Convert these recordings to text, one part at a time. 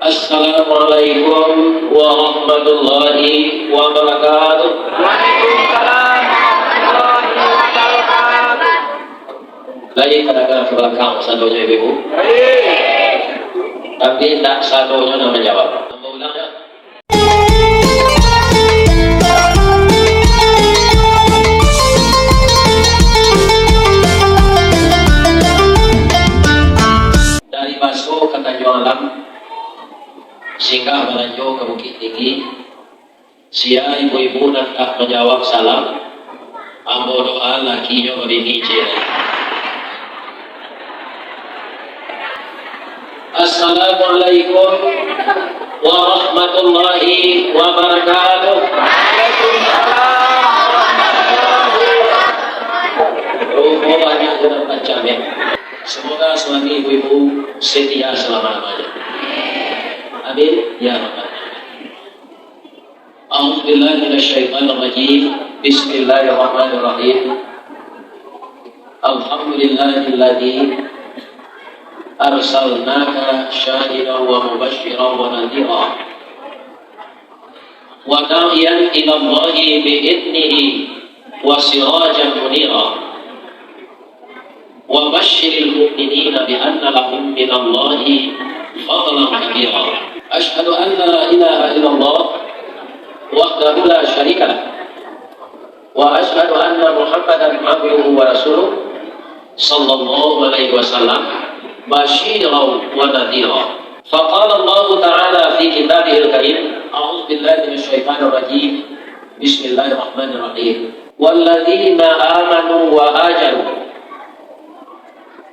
Assalamualaikum warahmatullahi wabarakatuh. Waalaikumsalam warahmatullahi wabarakatuh. Lagi kadang-kadang ke belakang satunya ibu, tapi tak satunya nak menjawab. Tambah ulang ya. Dari Baso ke Tanjung Alam, singgah melanjut ke Bukit Tinggi. Sia ibu-ibu nak tak menjawab salam, ambo doa lakinya berbini ciri. Assalamualaikum warahmatullahi wabarakatuh. Waalaikumsalam warahmatullahi wabarakatuh. Oh, banyak dan macam ya. Semoga suami ibu-ibu setia selama-lamanya. Amin ya rabbal alamin. A'udzu billahi minasyaitonir rajim. Bismillahirrahmanirrahim. Alhamdulillahilladzi arsalnaka syahidan wa mubasysyiran wa nadhira wa da'iyan ila Allahi bi idnihi wa sirajan munira wa basyiril mu'minina bi anna lahum min Allahi fadlan kabira. Asyhadu an la ilaha illallah wahdahu la syarika lah wa asyhadu anna Muhammadan abduhu wa rasuluh sallallahu alaihi wasallam basyiran wa nadhira. Faqala Allah Ta'ala fi kitabihil karim, a'udzu billahi minasyaitonir rajim. Bismillahirrahmanirrahim. Walladzina amanu wa hajaru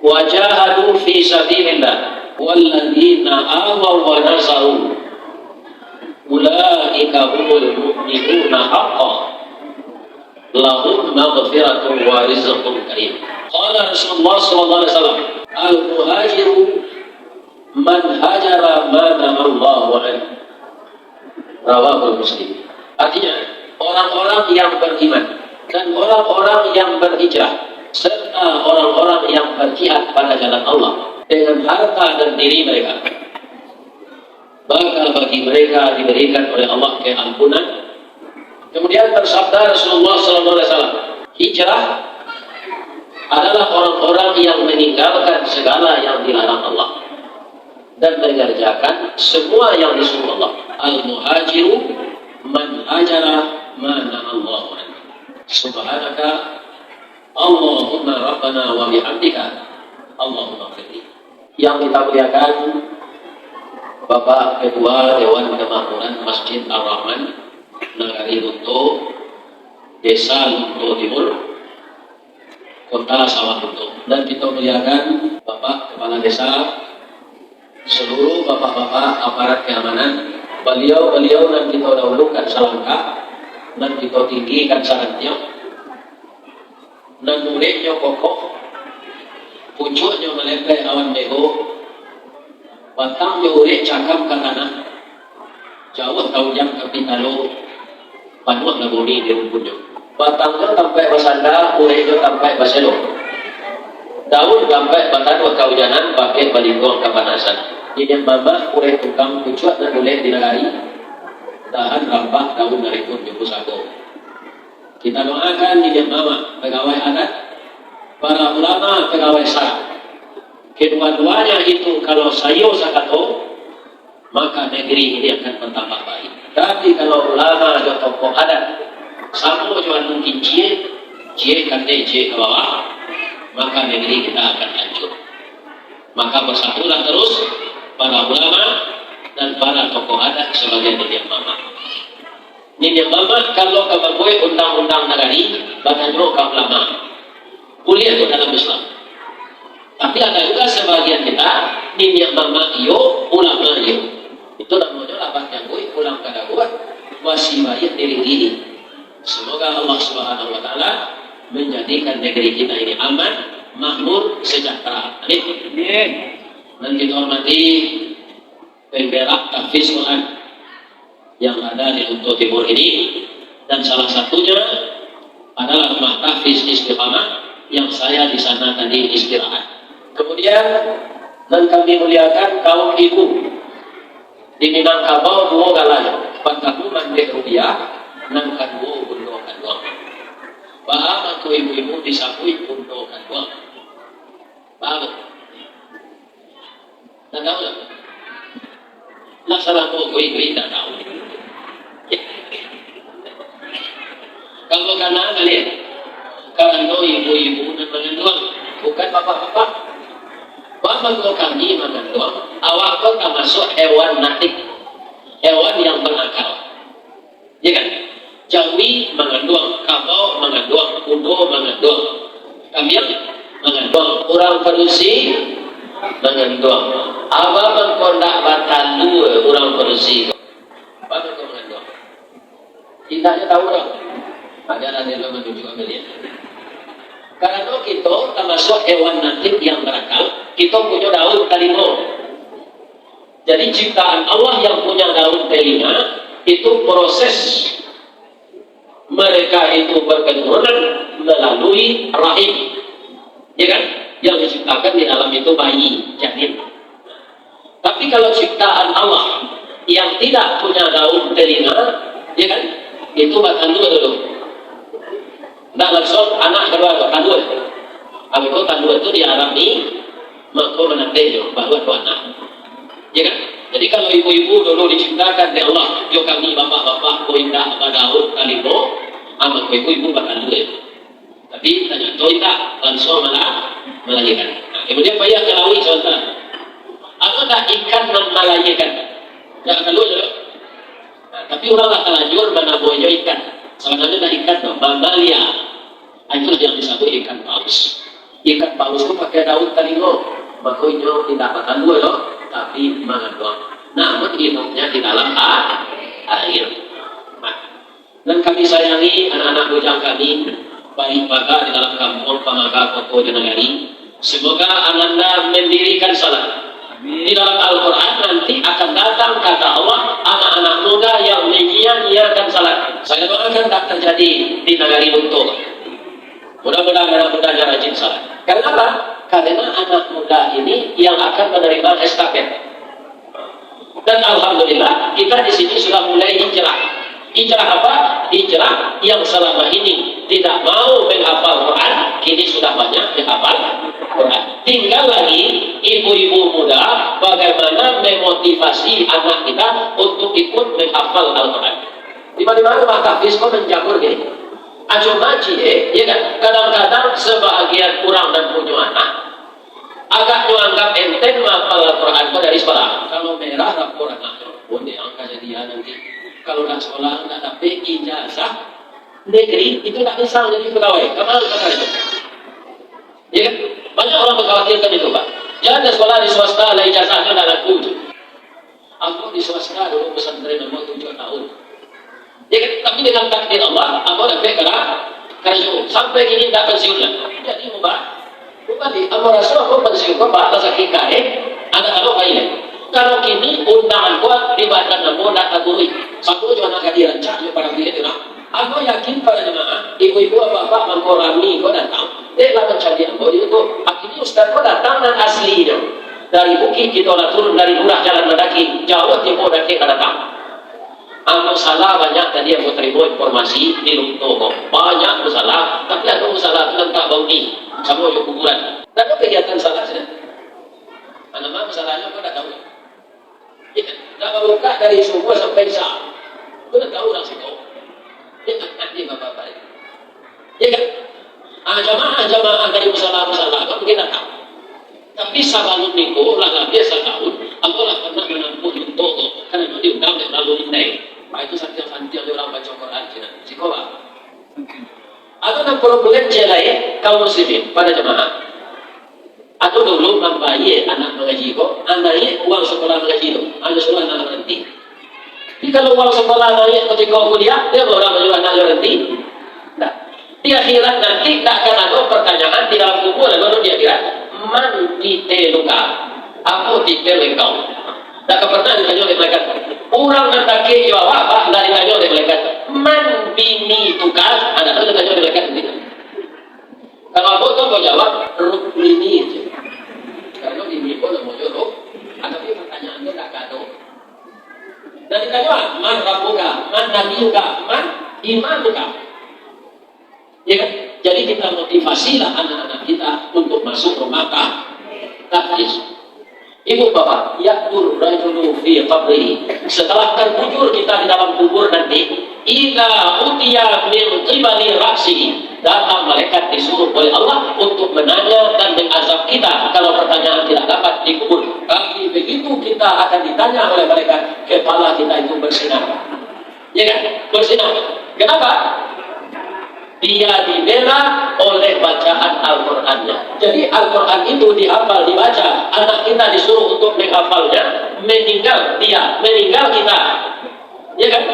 wa jahadu fi sabilillah walladzina awaw wa nasaru ulaika humul mu'minuna haqqan lahum maghfiratun wa rizqun karim. Qala Rasulullah sallallahu alaihi wasallam, al-muhajiru man hajara ma nahallahu anhu. Rawahul Muslim. Artinya, orang-orang yang beriman dan orang-orang yang berhijrah serta orang-orang yang berjihad pada jalan Allah dengan harta dan diri mereka, bakal bagi mereka diberikan oleh Allah keampunan. Kemudian bersabda Rasulullah SAW, hijrah adalah orang-orang yang meninggalkan segala yang dilarang Allah dan mengerjakan semua yang disuruh Allah. Al-muhajiru man hajara ma nahallahu anhu. Subhanaka Allahumma rabbana wa bihamdika Allahumma firli. Yang kita muliakan Bapak Ketua Dewan Kemakmuran Masjid Ar-Rahman Nagari Lunto, Desa Lunto Timur, Kota Sawah Lunto, dan kita muliakan Bapak Kepala Desa, seluruh bapak-bapak aparat keamanan, beliau-beliau dan kita dahulukan salangkah dan kita tinggikan sarannya, dan muridnya kokoh, pucuknya melempai awan bego, batangnya urik cakap ke tanah, jauh taujang ke pitalo, panuh nabuni di rumputnya. Batangnya sampai basanda, uriknya sampai baselo. Daun sampai batang kaujanan, pakai balingong kepanasan. Ini mama urik tukang pucuk dan boleh dinagari. Tahan rampak daun dari pun jempusako. Kita doakan ini mama pegawai adat, para ulama pegawai syarat. Kedua-duanya itu kalau sayo sakato, maka negeri ini akan bertambah baik. Tapi kalau ulama atau tokoh adat sama jual mungkin cie kandai cie ke bawah, maka negeri kita akan hancur. Maka bersatulah terus para ulama dan para tokoh adat sebagai nilai mama. Nilai mama kalau kebangkoi undang-undang negari, baganyo kaum ulama. Boleh itu dalam Islam. Tapi ada juga sebagian kita nilai mama iyo, ulama iyo. Itu namanya lapat yang gue ulang kada buat masih banyak diri diri. Semoga Allah Subhanahu Wa Taala menjadikan negeri kita ini aman, makmur, sejahtera. Amin. Dan kita hormati penggerak tahfiz Quran yang ada di Lunto Timur ini, dan salah satunya adalah rumah tahfiz Istiqamah yang saya di sana tadi istirahat. Kemudian dan kami muliakan kaum ibu Di Minangkabau dua galanya, pagkakuman de rupiah, nang kadua bundo kadua. Bahama ko ibu-ibu disapui bundo kadua. Bago. Nataw lang. Nasara ko ibu-ibu nataw. Kalau kana kalian, karena ibu-ibu dan mengandung, bukan bapak-bapak. Bapak kami mengandung, awak kau termasuk hewan natik, hewan yang berakal. Ya kan? Jawi mengandung, kabau mengandung, kudo mengandung, kami mengandung, orang perusi mengandung. Apa mengkondak batalu orang perusi? Apa kau mengandung? Kita tahu orang. Ada yang menunjuk kalian. Karena kita termasuk hewan natif yang berakal, kita punya daun telinga. Jadi ciptaan Allah yang punya daun telinga itu proses mereka itu berketurunan melalui rahim, ya kan? Yang diciptakan di dalam itu bayi, janin. Tapi kalau ciptaan Allah yang tidak punya daun telinga, ya kan? Itu bakal dulu. Nah langsung anak kedua tandul. Kalau itu tandul itu di Arab ini maka menandayo bahwa itu anak. Ya kan? Jadi kalau ibu-ibu dulu diciptakan oleh Allah, yo kami bapak-bapak ko indah badaud kalimo, ama ko ibu-ibu bakal dulu. Tapi tanya to indah langsung malah melahirkan. Nah, kemudian payah kelawi contoh. Atau tak ikan melahirkan. Jangan dulu. Nah, tapi orang tak terlanjur menabuhnya ikan. Sebenarnya dah ikan tuh, mamalia. Itu yang disebut ikan paus. Ikan paus itu pakai daun telinga. Makanya tidak makan dua loh, tapi makan doang. Namun hidupnya di dalam air. Nah, dan kami sayangi anak-anak bujang kami, baik baga di dalam kampung, pamaga, kota, dan negari. Semoga ananda mendirikan salat. Di dalam Al-Quran nanti akan datang kata Allah anak-anak muda yang menyia-nyiakan salat. Saya doakan tak terjadi di negeri Buntul. Mudah-mudahan anak mudanya rajin salat. Kenapa? Karena anak muda ini yang akan menerima estafet. Dan alhamdulillah kita di sini sudah mulai hijrah. Hijrah apa? Hijrah yang selama ini tidak mau menghafal Quran, kini sudah banyak menghafal Quran. Tinggal lagi ibu-ibu muda bagaimana memotivasi anak kita untuk ikut menghafal Al-Quran. Di mana-mana rumah tahfiz kok menjamur gini. Acuh ngaji ya kan? Kadang-kadang sebahagian kurang dan punya anak agak menganggap enten menghafal Al-Quran kok dari sekolah. Kalau merah rapor anak, boleh angka jadi nanti. Kalau nak sekolah nak dapat ijazah negeri itu tak bisa jadi pegawai. Kemana kata itu? Ya kan? Banyak orang mengkhawatirkan itu, Pak. Jangan sekolah di swasta lah ijazahnya tak laku. Aku di swasta dulu pesantren nomor 7 tahun. Ya kan? Tapi dengan takdir Allah, aku dapat kerja sampai ini tak pensiunnya. Jadi mubah. Bukan aku rasa aku pensiun kok bahas hakika ada kalau baik. Kalau kini undangan kuat di badan namun tak taburi. Satu juga nak dirancang pada diri itu. Aku yakin pada jemaah, ibu-ibu bapak mengkorami kau datang. Dia lah mencari aku itu. Akhirnya Ustaz kau datang dan aslinya dari bukit kita lah turun dari lurah jalan mendaki jauh timur daki ke datang. Aku salah banyak tadi aku terima informasi di Lumtoko banyak masalah. Tapi aku masalah itu tak bau ni sama yang kuburan. Dan kegiatan salah saja. Anak masalahnya kau dah tahu. Ya, dah buka dari subuh sampai isya. Kau dah tahu orang situ. Ya, nanti bapak-bapak. Ya kan? Jamaah dari masalah-masalah kau mungkin tak tahu. Tapi sebelum itu, lah biasa tahun, aku lah pernah menempuh Lumtoko. Karena itu diundang oleh lalu lintai. Pak itu santiang-santiang orang baca Quran Cina. Sikoba. Atau nak problem celai kaum muslimin pada jemaah. Atau dulu membayar anak mengaji kok, anaknya uang sekolah mengaji itu, anak sekolah anak berhenti. Jadi kalau uang sekolah anaknya ketika kuliah, dia orang menjual anak berhenti. Nah, di akhirat nanti tak akan ada pertanyaan di dalam kubur, lalu dia kira, man titeluka, aku titelengkau. Tak pernah ditanya oleh malaikat. Orang mendaki jawab apa? Dari tanya oleh malaikat. Man bini tukar, ada tu ditanya oleh malaikat tidak. Kalau aku tu mau jawab rukmini je. Kalau ini pun mau jawab, tapi pertanyaan tu tak gaduh. Dan ditanya, man rabbuka, man nabiyuka, man imanuka. Ya kan? Jadi kita motivasilah anak-anak kita untuk masuk rumah tahfiz. Ibu bapak, ya'tur rajulu fi qabrihi. Setelah terkubur kita di dalam kubur nanti, idza utiya min qibali ra'sihi, datang malaikat disuruh oleh Allah untuk menanya dan mengazab kita kalau pertanyaan tidak dapat dikubur. Tapi begitu kita akan ditanya oleh malaikat, kepala kita itu bersinar. Ya kan? Bersinar. Kenapa? Dia dibela oleh bacaan Al-Qur'annya. Jadi Al-Qur'an itu dihafal, dibaca. Anak kita disuruh untuk menghafalnya, meninggal dia, meninggal kita. Ya kan?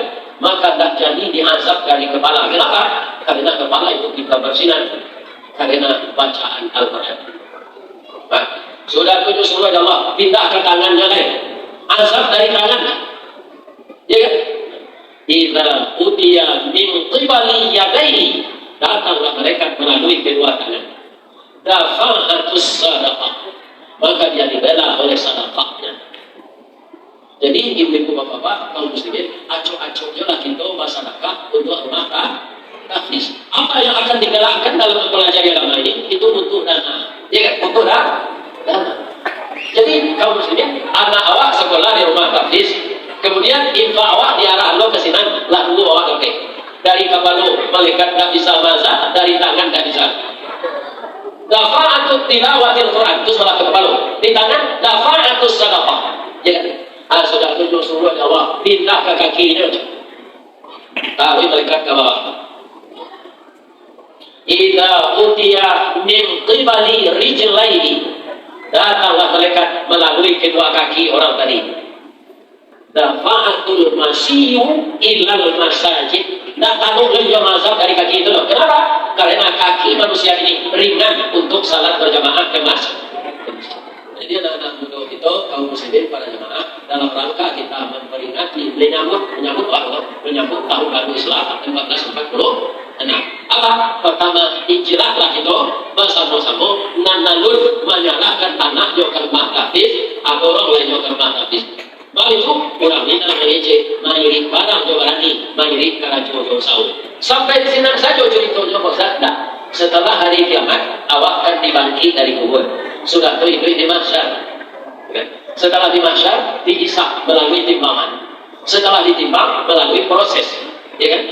Maka tak jadi diazab dari kepala. Kenapa? Karena kepala itu kita bersinar. Karena bacaan Al-Qur'an. Nah, sudah tujuh suruh Allah, pindah ke tangannya lain. Azab dari tangan. Ya kan? Idza utiya min qibali yadayhi, datanglah mereka melalui kedua tangan. Dafa'atus sadaqah, maka dia dibela oleh sedekahnya. Jadi ibu-ibu bapak-bapak kaum muslimin, acok-acoknya lah kita bersedekah untuk rumah tahfiz. Apa yang akan digerakkan dalam mempelajari agama ini itu untuk dana. Ya kan? Untuk dana. Jadi kaum muslimin, anak awak sekolah di rumah tahfiz, kemudian infak awak diarah lo ke sini, lah dulu awak oke. Dari kepala malaikat tak bisa masak, dari tangan tak bisa. Dafa'atut tilawatil Quran, itu salah ke kepala. Di tangan dafa'atus sadaqah. Ya, sudah tunjuk suruh Allah, pindah ke kakinya. Tahu malaikat ke bawah. Idza utiya min qibali rijlaihi, datanglah malaikat melalui kedua kaki orang tadi. Dafa'atul masyiyu ilal masajid, datang beliau mazhab dari kaki itu loh. Kenapa? Karena kaki manusia ini ringan untuk salat berjamaah ke masjid. Jadi anak-anak muda itu kaum muslimin para jemaah dalam rangka kita memperingati menyambut tahun baru Islam 1446. Apa? Pertama, hijrahlah itu bersama-sama nanalul menyalahkan anak yo ke rumah tahfiz, atau orang lain yo ke rumah tahfiz. Baru itu kurang minta mengejek, mengirik barang jo berani, mengirik karena jo sahur. Sampai di sini saja ceritanya Ustaz. Setelah hari kiamat, awak akan dibangkit dari kubur. Sudah itu di mahsyar. Setelah di mahsyar, dihisab melalui timbangan. Setelah ditimbang melalui proses, ya kan?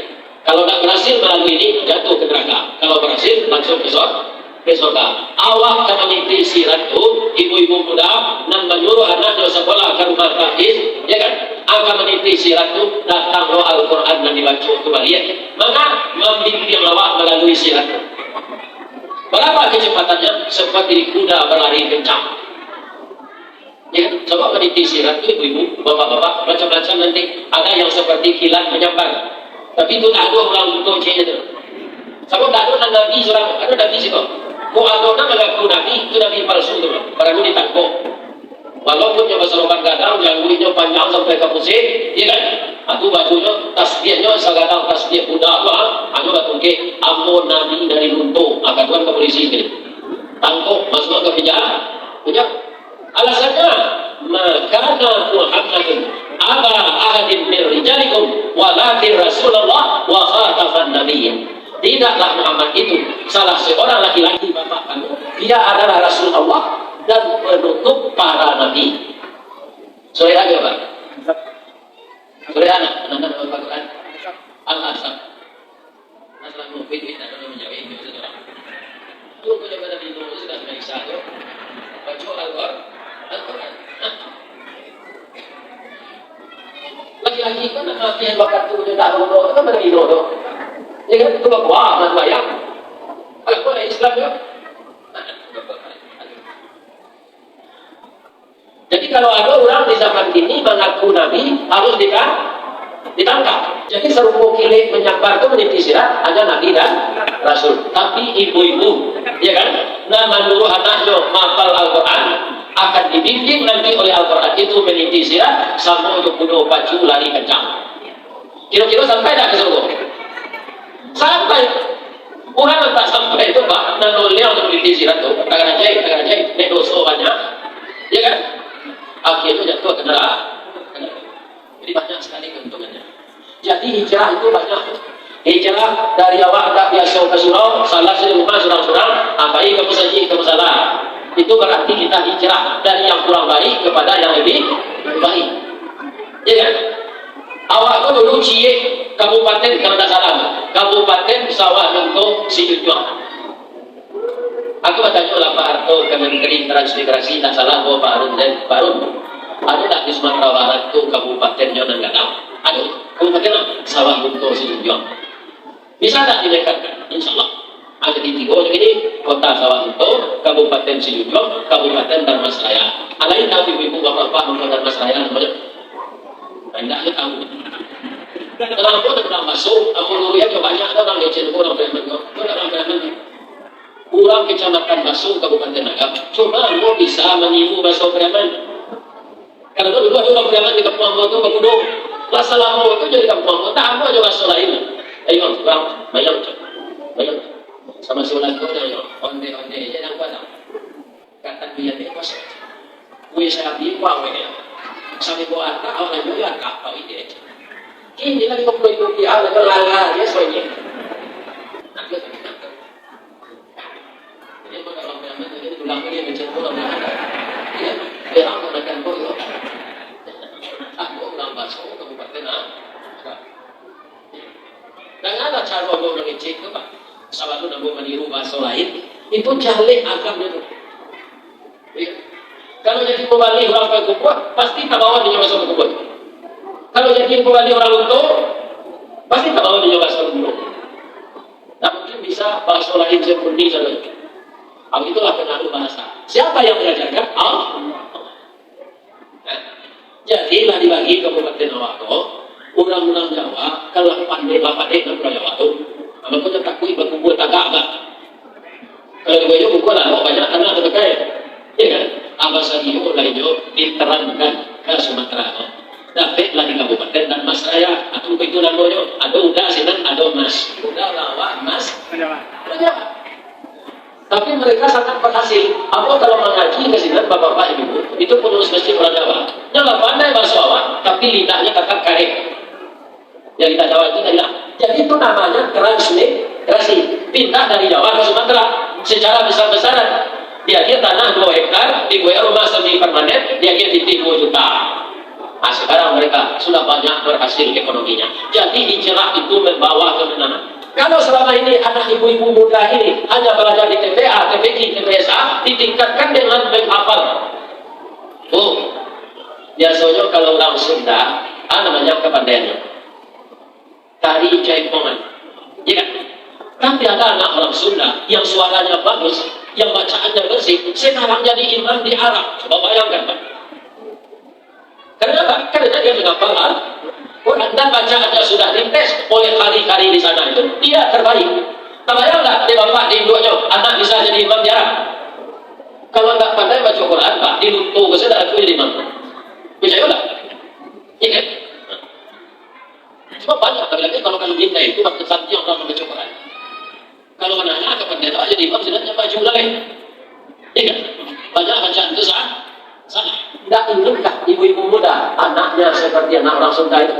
Kalau tak berhasil melalui ini, jatuh ke neraka. Kalau berhasil, langsung ke surga. Awak akan mengikuti sirat itu, ibu-ibu muda, dan menyuruh anaknya sekolah ke rumah tahfiz, ya kan? Akan mengikuti sirat itu, datang roh Al-Quran dan dibaca kembali. Maka membimbing awak melalui sirat itu. Berapa kecepatannya? Seperti kuda berlari kencang. Ya, coba meniti sirat itu ibu-ibu, bapak-bapak, macam-macam nanti. Ada yang seperti kilat menyambar. Tapi itu tak ada orang untuk itu. Sebab tak ada nabi seorang, ada nabi siapa? Mau ada mengaku nabi, itu nabi palsu itu. Barang itu ditangkap. Walaupun dia berserokan gadang, jangguinya panjang sampai ke pusing, ya kan? Aku bajunya, tasbihnya, sagadang tasbih kuda apa? Aku batungke, ampun nabi dari luntung, akan tuan ke polisi ini. Tangkap, masuk ke penjara. Alasannya, makana Muhammadun aba ahadin min rijalikum walakin Rasulullah wa khataman nabiyyin. Tidaklah Muhammad itu salah seorang laki-laki bapak kamu, dia adalah Rasulullah dan penutup para nabi. Sore lagi Pak. Sore anak Al-Quran. Al-Asam. Asal mufid kita ada menjawab itu sudah. Itu punya pada itu sudah bisa tu. Baca Al-Quran. Lagi-lagi kan latihan bakat tu dia tahu tu kan berido tu. Ya kan itu wah mas bayang. Al-Quran Islam tu. Jadi kalau ada orang di zaman ini mengaku nabi harus ditangkap. Jadi serumpuk kilik menyambar itu meniti sirat hanya nabi dan rasul. Tapi ibu-ibu, ya kan, nah menyuruh anaknya menghafal Al-Quran akan dibimbing nanti oleh Al-Quran itu meniti sirat sama untuk bunuh baju lari kencang. Kira-kira sampai tak ke surga? Sampai. Orang tak sampai itu Pak, nanolnya untuk meniti sirat itu, takkan ajaib, ini dosa banyak, ya kan? Akhirnya jatuh ke neraka. Jadi banyak banyak sekali keuntungannya. Jadi hijrah itu banyak. Hijrah dari awak tak biasa ke surau, salah di rumah surau-surau, apa ini kamu saji kamu salah. Itu berarti kita hijrah dari yang kurang baik kepada yang lebih baik. Ya kan? Awak tu dulu cie kabupaten kalau tak salah, kabupaten Sawah Lunto Sidoarjo. Aku bertanya lah Pak Harto Kementerian Transmigrasi tak salah bahwa Pak Harun dan Pak Harun ada tak di Sumatera Barat tu kabupaten Yonan Gadang? Ada. Kabupaten Sawah Lunto Sidoarjo. Bisa tak dilekatkan? InsyaAllah. Ada di tiga ini, kota Sawah Lunto, Kabupaten Sidoarjo, Kabupaten Dharmasraya. Alain tahu ibu-ibu bapak-bapak untuk Dharmasraya namanya? Hendaknya tahu. Kenapa tidak masuk? Aku dulu ya banyak ada orang leceh, orang preman, orang preman. Kurang kecamatan masuk Kabupaten Agam. Cuma mau bisa menipu masuk preman. Karena dulu ada orang preman di Kampung Ambo itu Bakudung. Lasa lama itu jadi Kampung Ambo. Tak mau juga masuk lain. Ayo, bang, bayang. Sama sulat ko na yun. Onde-onde, yan ang wala. Katabihan din ko sa kuya sabi ko, sabi ko, ata, ako na yun, ata, hindi. Hindi lang yung ploy-ploy, naglalala, yes, o hindi. Hindi mo na lang naman, hindi tulang ko yan, medyo ko lang naman. Kaya ako nagkan ko yun. Ako, nambas ko, kabupaten na. Dan ada cara orang ngecek ke Pak. Salah tu nak meniru bahasa lain, itu jahlik agamnya tu. Ya. Kalau jadi pembalik orang ke kubur, pasti tak bawa dia masuk ke kubur. Kalau jadi pembalik orang luntur, pasti tak bawa dia masuk ke kubur. Tak mungkin bisa bahasa lain seperti saja. Itulah pengaruh bahasa. Siapa yang mengajarkan? Allah. Jadilah dibagi Kabupaten Awako. Orang-orang Jawa, kalau pandai nak Jawa tu, apa pun tak kui berkumpul tagak tak. Kalau dia kumpul lah, banyak tanah terkait, ya kan? Apa sahaja lainnya diterangkan ke Sumatera. Dapatlah di Kabupaten Dharmasraya, atau itu namanya, ada udah sinan, ada mas, udah lawa mas, Jawa. Tapi mereka sangat berhasil. Apa kalau mengaji ke sini, bapak-bapak ibu, itu penulis masjid orang Jawa. Jangan pandai bahasa awak, tapi lidahnya tetap karek. Yang kita Jawa itu tidak. Jadi itu namanya transmigrasi. Pindah dari Jawa ke Sumatera secara besar-besaran. Dia tanah 2 hektar, di rumah semi permanen, dia 30 juta. Nah, sekarang mereka sudah banyak berhasil ekonominya. Jadi hijrah itu membawa kemenangan. Kalau selama ini anak ibu-ibu muda ini hanya belajar di TPA, TPQ, TPSA, ditingkatkan dengan menghafal. Biasanya kalau orang Sunda, namanya kepandaiannya. Tari jaipongan, ya kan? Tapi ada anak orang Sunda yang suaranya bagus, yang bacaannya bersih, sekarang jadi imam di Arab. Coba bayangkan, Pak. Kenapa? Karena dia menghafal Quran dan bacaannya sudah dites oleh kari-kari di sana itu, dia terbaik. Terbayang nggak di bapak di induknya anak bisa jadi imam di Arab? Kalau nggak pandai baca Quran, Pak, di Lunto ke sana aku jadi imam. Bisa juga? Iya kan? Cuma banyak, tapi lagi kalau kita itu waktu saat yang orang membaca Quran. Kalau anak-anak ke pendeta aja di imam sebenarnya baju lagi. Iya, banyak bacaan itu salah. Tidak inginkah ibu-ibu muda anaknya seperti anak orang Sunda itu?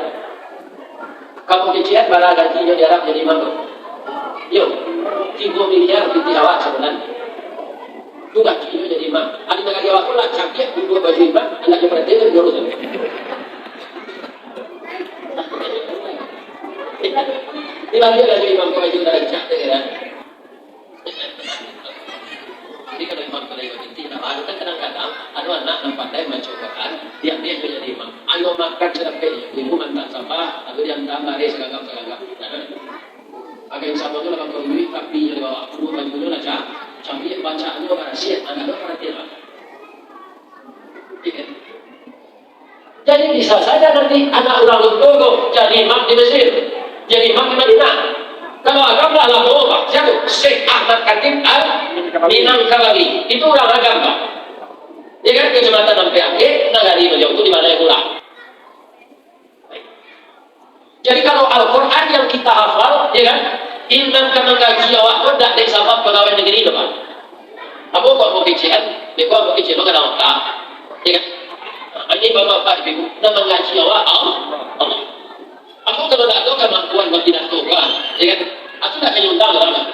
Kamu kecian bara gajinya di Arab jadi imam. Yuk, 3 miliar di awak sebulan. Itu gajinya jadi imam. Ada negara Jawa pun lah canggih, 2 baju imam, anaknya pendeta diurus. Dibanding lagi imam baju dari cantik ya. Jadi kalau imam kalau ikut tidak ada kan kadang-kadang ada anak yang pandai baca Quran, dia menjadi imam. Ayo makan sedekah, ibu mantan sampah, atau yang tambah dia segagap. Agak yang sama tu lah kalau duit tapi dia bawa aku bajunya lah cantik bacaannya berhasil, ada perhatian. Jadi bisa saja nanti anak orang Lunto jadi imam di Mesir, jadi imam di Madinah. Kalau agama lah Pak, siapa? Syekh Ahmad Khatib Al-Minangkabau. Itu orang agama. Ya kan kecamatan sampai akhir Nagari beliau itu di mana yang ulang. Jadi kalau Al-Quran yang kita hafal, ya kan, imam kan menggaji awak pun tak ada sabab pegawai negeri itu Pak. Apa kok mau kecian? Mereka mau kecian lo kan tak, ya kan? Ini bapak-bapak ibu, dan menggaji awak Allah. Ya kan? Aku tak kayu undang orang.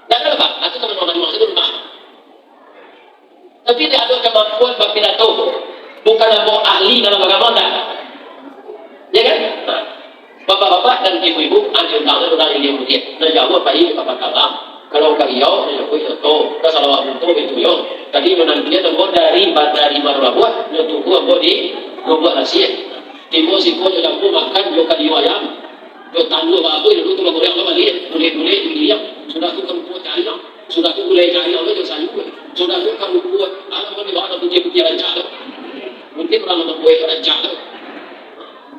Tak ada apa? Aku teman-teman maksud rumah. Tapi dia ada kemampuan berpidato, bukan mau ahli dalam agama tak. Ya kan? Nah, bapak-bapak dan ibu-ibu anjur orang yang dia. Nah, jawab baik bapak kalah. Kalau kalian yang aku itu, kesalawat itu yo. Tadi menanti tunggu dari marwah, yo tunggu ambo di buat nasi. Tibo siko yo aku makan yo kalian ayam. Yo tandu aku yo tu bagore aku balik. Boleh dia sudah aku kamu cari no. Sudah aku boleh cari aku yo sayur. Sudah aku kamu buat aku ni bawa tu dia rancang. Mungkin orang nak buat rancang.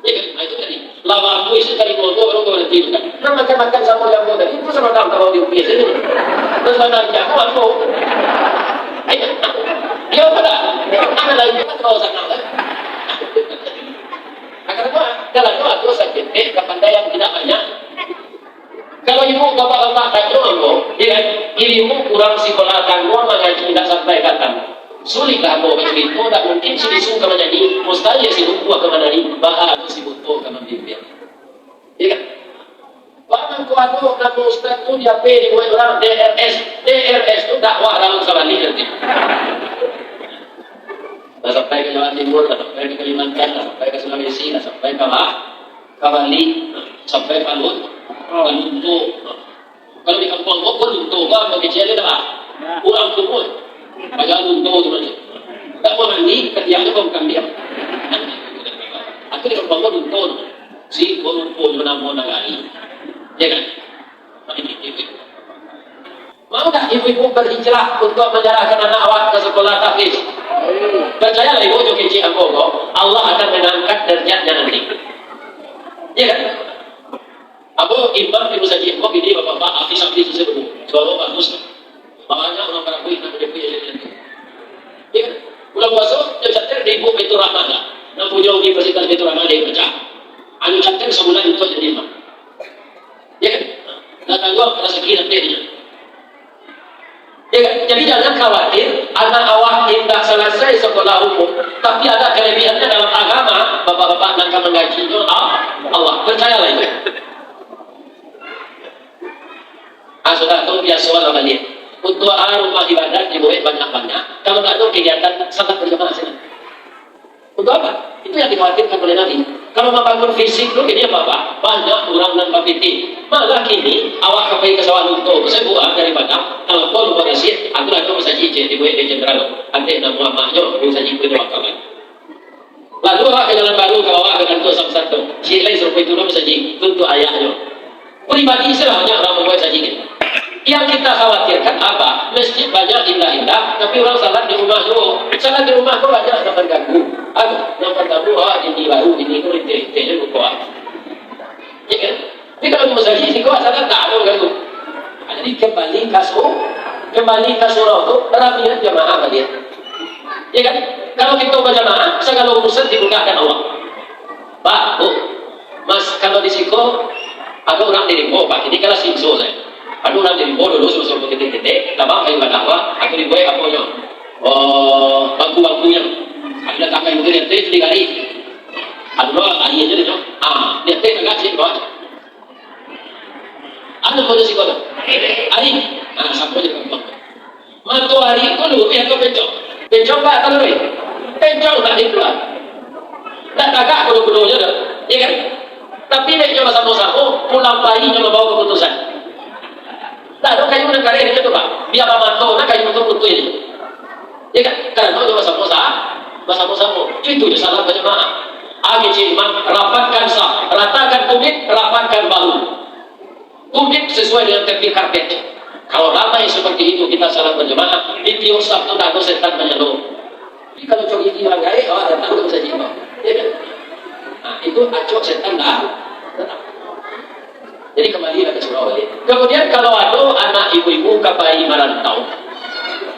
Ya kan? Itu tadi. Lama aku itu tadi orang nanti kan. Nah makan sama yang tadi itu sama tahu di UPS ini. Terus mana dia aku. Ayo. Dia pada. Ana lagi kita terus sana. Agar apa? Kalau aku sakit, kepandaian tidak banyak. Kalau ibu bapak-bapak tanya aku, ya, ibu kurang sekolah kan, gua mengaji tidak sampai kata. Sulitlah mau begitu, tak mungkin si disuka menjadi mustahil si buku ke mana ni, bahas si buku ke mana dia. Ya kan? Bahkan kalau nama ustaz tu dia pergi buat orang DRS tu dakwah dalam sekali nanti. Dah sampai ke Jawa Timur, dah sampai ke Kalimantan, dah sampai ke Sulawesi, dah sampai ke Bali, sampai Palut, Lunto. Kalau di kampung pun Lunto, kan bagi ciri dah. Kurang tumpul. Baca Lunto tu macam. Tak mau mandi, ketiak tu kau bukan dia. Aku di kampung pun Lunto. Si Lunto menambah negari. Ya kan? Mau tak ibu-ibu berhijrah untuk menyerahkan anak awak ke sekolah tahfiz? Percayalah ibu jo kecil aku Allah akan mengangkat derajatnya nanti. Ya kan? Abu imam di masjid kok ini bapak-bapak hafiz sebelum suara bagus. Makanya orang berakui nak dia punya jadi nanti. Ya kan? Bulan puasa dia catat di ibu Baitur Rahman lah. Nak punya universitas Baitur Rahman dia baca. Anu catat sebulan itu jadi imam. Ya kan? Nak tanggung rezeki nanti dia. Ya kan? Jadi jangan khawatir anak awak tidak selesai sekolah umum, tapi ada kelebihannya dalam agama, bapak-bapak nak mengajinya Allah percayalah itu. Sudah tahu biasa orang balik. Untuk rumah ibadah dibuat banyak-banyak. Kalau tak tahu kegiatan sangat berjamaah sini. Untuk apa? Itu yang dikhawatirkan oleh Nabi. Kalau membangun fisik dulu ini apa? Banyak orang dan kapiti. Malah kini awak sampai ke sawah untuk saya buat daripada telepon buat nasi. Aku dah tahu saja dibuat di jenderal. Nanti nama muamahnya bisa dibuat wakaman. Lalu awak ke jalan baru kalau awak akan tu satu. Silai serupai turun saja untuk ayahnya. Pribadi selahnya orang membuat saja gitu. Yang kita khawatirkan apa? Masjid banyak indah-indah, tapi orang salat di rumah dulu. Salat di rumah kok banyak yang terganggu. Yang terganggu, ini baru, ini itu, itu kuat. Ya kan? Tapi kalau di masjid sih kok salat tak ada ganggu. Jadi kembali ke surau itu rapian jamaah balik. Ya kan? Kalau kita berjamaah, segala urusan dibukakan Allah. Pak, Bu, Mas, kalau di Siko, ada orang dari Pak, ini kalau Sinso saya. Aduh nanti bodoh dulu suruh ketik-ketik, tabang kayu dakwah, aku dibuat apanya, bangku-bangkunya, ada tak kayu begini, nanti tiga hari, aduh hari aja deh, dia teh agak sih bawa, ada boleh sih kau, hari, sampai je kampung, mantu hari itu dulu, kau pencok tak kalau ni, pencok tak dikeluar, tak agak bodoh-bodohnya dah, ya kan? Tapi dia coba sama-sama, pulang bayi coba bawa keputusan. Tak ada kayu negara ini tu Pak. Biar pemantau nak kayu betul ini. Ya kan? Karena itu sama-sama. Itu je salah berjemaah. Agi imam rapatkan sah, ratakan tumit, rapatkan bahu. Tumit sesuai dengan tepi karpet. Kalau ramai seperti itu kita salah berjemaah, di tiap Sabtu dah setan menyeluruh. Jadi kalau cok ini orang gaya, datang ke saja imam. Ya kan? Nah, itu acok setan dah. Jadi kembali ke surau balik. Kemudian kalau ada anak ibu-ibu ke bayi merantau,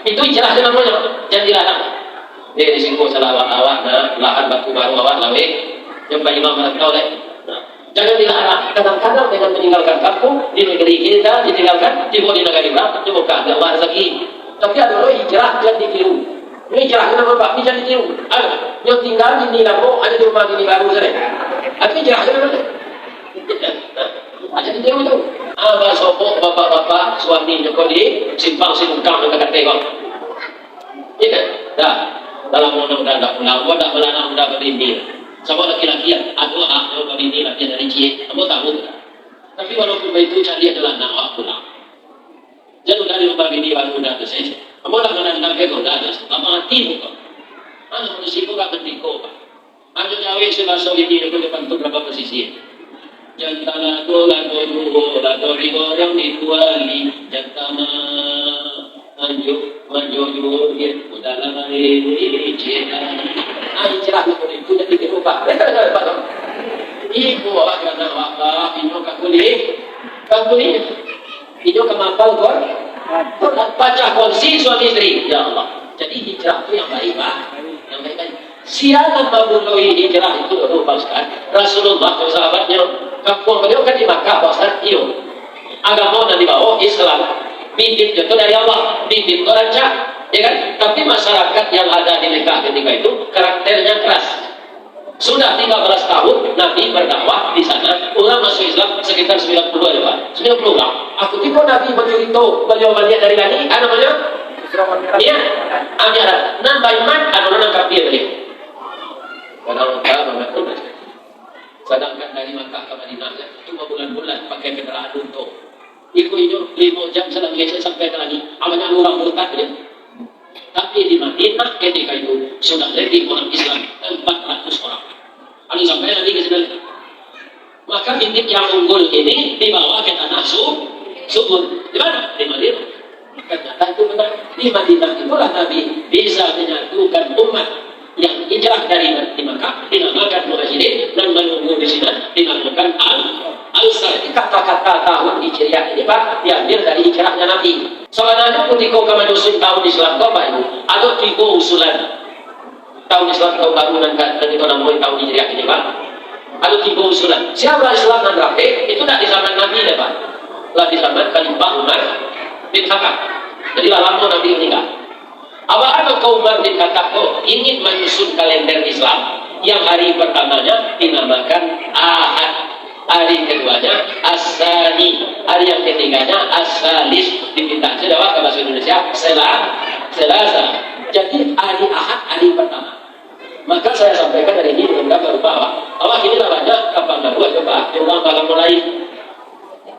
itu jelaskan namanya, jangan dilarang. Dia disinggung salah awak, lahan batu baru awak lawe, yang bayi merantau leh. Jangan dilarang. Kadang-kadang dengan meninggalkan kampung di negeri kita, ditinggalkan di negara kita, di muka ada awak rezeki. Tapi ada orang hijrah jangan ditiru. Ini hijrah kenapa Pak? Ini jangan ditiru. Yang tinggal di kampung ada di rumah ini baru saja. Tapi hijrah kenapa? Ada Jangan tiru itu. Abah sopok bapak-bapak suami nyokol di simpang simukang dekat tengok. Iya kan? Dah. Dalam undang-undang tak pulang, gua tak melarang undang berdinding. Sama laki-laki aduh aku berdinding latihan dari cie, kamu tahu. Tapi walaupun begitu cari adalah nak awak pulang. Jangan udah di rumah bini baru udah selesai. Kamu tak menandang ke kau dah, apa mati muka? Anak manusia itu tak penting kau. Anak nyawa sudah so ini itu depan tu berapa posisi? Jantana tu lagu dulu, lagu orang dituali, jantana manjur dia dalam ini cerita. Cerah itu jadi kerupa. Ibu awak kena apa? Ibu kakuli, ibu kemapal kor. Baca kongsi suami istri, ya Allah. Jadi hijrah itu yang baik, Pak. Yang baik. Siapa memulai hijrah itu Pak. Rasulullah dan sahabatnya kampung beliau kan di Makkah, Pak. Iyo. Agama dan dibawa Islam. Bibit itu dari Allah, bibit itu rancak, ya kan? Tapi masyarakat yang ada di Mekah ketika itu karakternya keras. Sudah 13 tahun Nabi berdakwah di sana, ulama masuk Islam sekitar 90 ya Pak, 90 orang. Aku tiba Nabi bercerita beliau balik dari lagi, apa namanya? Iya, Amirat. Nambah iman, orang kafir dia. Kalau kita sedangkan dari Makkah ke Madinah cuma bulan-bulan pakai kendaraan untuk ikut 5 jam sedang geser sampai ke lagi. Awalnya orang murtad dia. Tapi di Madinah ketika itu sudah lebih orang Islam 400 orang. Lalu sampai lagi ke sini. Maka bibit yang unggul ini dibawa ke tanah subur. Di mana? Di Madinah. Ternyata itu benar. Di Madinah itulah Nabi bisa menyatukan umat yang hijrah dari Makkah dinamakan Muhajirin dan menunggu di sini dinamakan Al-Ansar. Kata-kata tahun hijriah ini Pak diambil dari hijrahnya Nabi. Soalnya ketika kami dusun tahun Islam kau Pak Ibu, ada 3 usulan tahun Islam kau bangunan dan itu namanya tahun hijriah ini Pak. Ada 3 usulan. Siapa Islam dan Rafi itu tidak di zaman Nabi ya Pak. Lah di zaman Khalifah Umar bin Khattab. Jadi lama Nabi meninggal. Apa kau Umar bin Khattab ingin menyusun kalender Islam yang hari pertamanya dinamakan Ahad, hari keduanya As-Sani, hari yang ketiganya As-Salis, dipindah Jawa ke bahasa Indonesia Selasa. Jadi hari Ahad hari pertama. Maka saya sampaikan dari ini beberapa bahwa awak ini namanya kapan baru coba ulang kalau mulai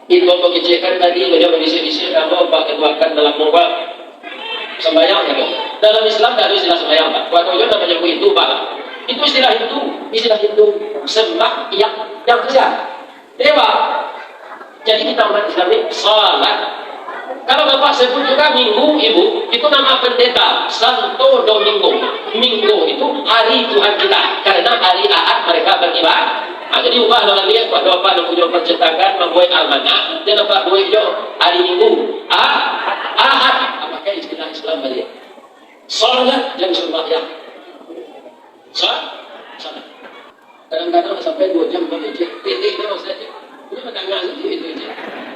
itu mengecekan tadi beliau berisi-isi kamu Pak ketuakan dalam muka sembahyang ya Pak. Dalam Islam tidak ada istilah sembahyang Pak. Waktu itu namanya itu Pak. Itu istilah Hindu sembah yang besar. Dewa. Jadi kita umat Islam ini salat. Kalau Bapak sebut juga Minggu Ibu, itu nama pendeta Santo Domingo. Minggu itu hari Tuhan kita. Karena hari Ahad mereka beribadah. Jadi ubah dengan lihat Bapak yang punya percetakan membuat almanak dan Bapak buat hari Minggu. Ahad. Apakah istilah Islam balik? Salat dan sembahyang. Salat. Kadang-kadang sampai 2 jam berhenti. Titik terus saja. Ini mendengar itu.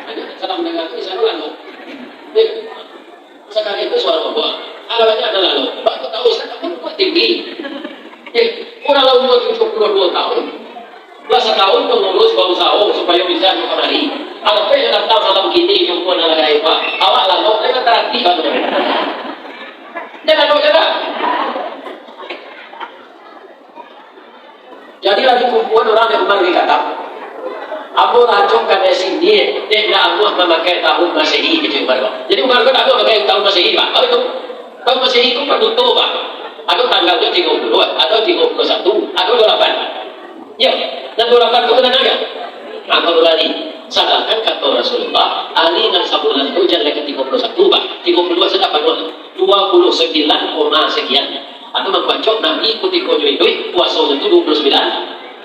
Ada salam mendengar itu sana lalu. Sekali itu suara Allah. Alamatnya adalah lalu. Bapak tahu saya pun kuat tinggi. Orang umur 72 tahun. Belasan tahun mengurus bau sahur supaya bisa kemari. Apa yang datang malam kini jumpa dengan Pak. Awak lalu saya terhati banget. Jangan. Jadi lagi kumpulan orang yang Umar berkata, Abu racungkan sini, dia tidak Abu memakai tahun Masehi gitu Umar. Jadi Umar kan Abu memakai tahun Masehi Pak. Apa itu? Tahun Masehi itu penutup Pak. Ada tanggalnya 30, ada 31, ada 28. Ya, dan 28 itu benar ya. Maka berarti sedangkan kata Rasulullah Ali dan sabulan itu jalan ke 31 Pak. 32 sedap 29, sekian. Atau membacok Nabi ikuti kojo itu puasa itu 29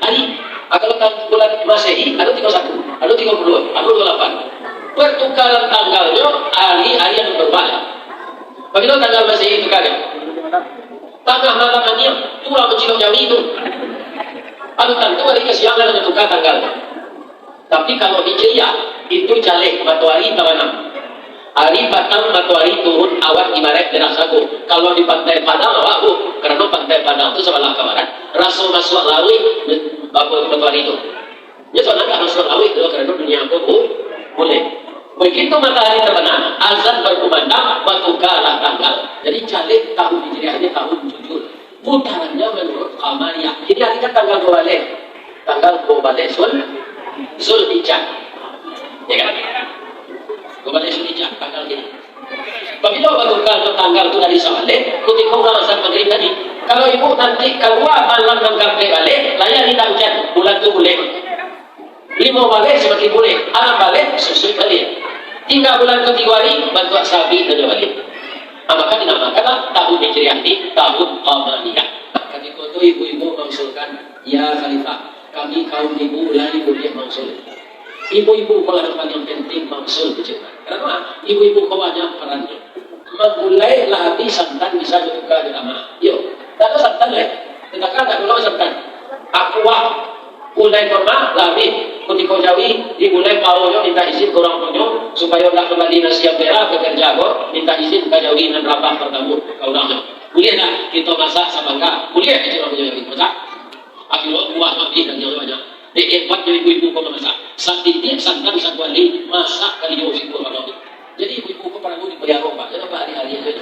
hari. Kalau bulan Masehi ada 31, ada 30, ada 28. Pertukaran tanggalnya hari-hari yang berbeda. Bagaimana tanggal Masehi itu kalian? Tanggal malamnya tulah mencilok jam itu. Ada tentu hari kesiangan menentukan tanggalnya. Tapi kalau Hijriah itu jaleh matahari tawanam. Hari Batang matahari turun awan ibarat dengan sagu. Kalau di pantai Padang awak karena pantai Padang itu sebelah ke barat. Rasul masuk lalu matahari itu. Ya soalnya nggak masuk Sulawi itu karena dunia aku boleh. Begitu matahari terbenam, azan berkumandang, batu kalah tanggal. Jadi calik tahun hijriahnya tahun 7. Putarannya menurut Qamariyah. Ini artinya tanggal 2 balik. Tanggal 2 balik Zulhijjah. Ya kan? 2 balik Zulhijjah tanggal ini. Apabila batu kalah tanggal itu dari sawale, ketika orang azan maghrib tadi. Kalau ibu nanti keluar malam nangkap balik, layan di hujan, bulan itu boleh. 5 balik semakin boleh, 6 balik sesuai balik. 3 bulan ke 3 hari bantu sapi dan balik. Maka dinamakanlah tahun Hijriah ini tahun Qamariyah. Ketika itu ibu-ibu mengusulkan, ya Khalifah, kami kaum ibu lagi boleh mengusul. Ibu-ibu kalau yang penting mengusul berjemaah. Karena ibu-ibu kawannya perannya. Memulai lagi santan bisa juga drama. Yuk, tak ada santan lah. Tidak ada kalau santan. Aqua mulai normal lagi. Ketika Jawi dimulai paunya minta izin ke orang tuanya supaya nak kembali nasi merah ke kerja minta izin ke Jawi dan rapah pertama ke orangnya. Boleh tak kita masak sama enggak? Boleh aja orang punya masak. Akhirnya buah mati dan yang banyak. Diempat dari ibu-ibu kau masak. Santitik santan satu kali masak kali jauh sibuk orang. Jadi ibu-ibu kau pernah dibayar apa? Jangan hari-hari aja.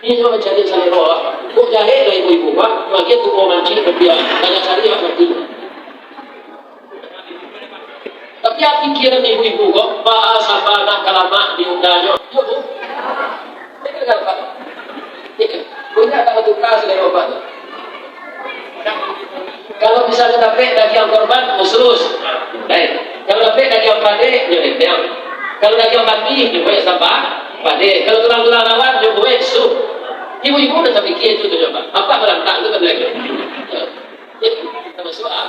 Ini cuma cari selera. Kau jahit lah ibu-ibu pak. Makin tu kau mancing berbiak. Banyak cari apa mati. Tapi apa pikiran ibu-ibu kok bahasa anak kalamak diundangnya. Ya bu. Ini kan apa? Ini kan. Punya tak tukar selera obat. Kalau misalnya dapat daging korban, khusus. Baik. Kalau dapat daging pade, ya. Kalau daging mati, juga sampah. Pade. Kalau tulang-tulang lawan, juga sup. Ibu-ibu udah terpikir itu coba. Apa berantak itu kan lagi? Ya. Sama soal.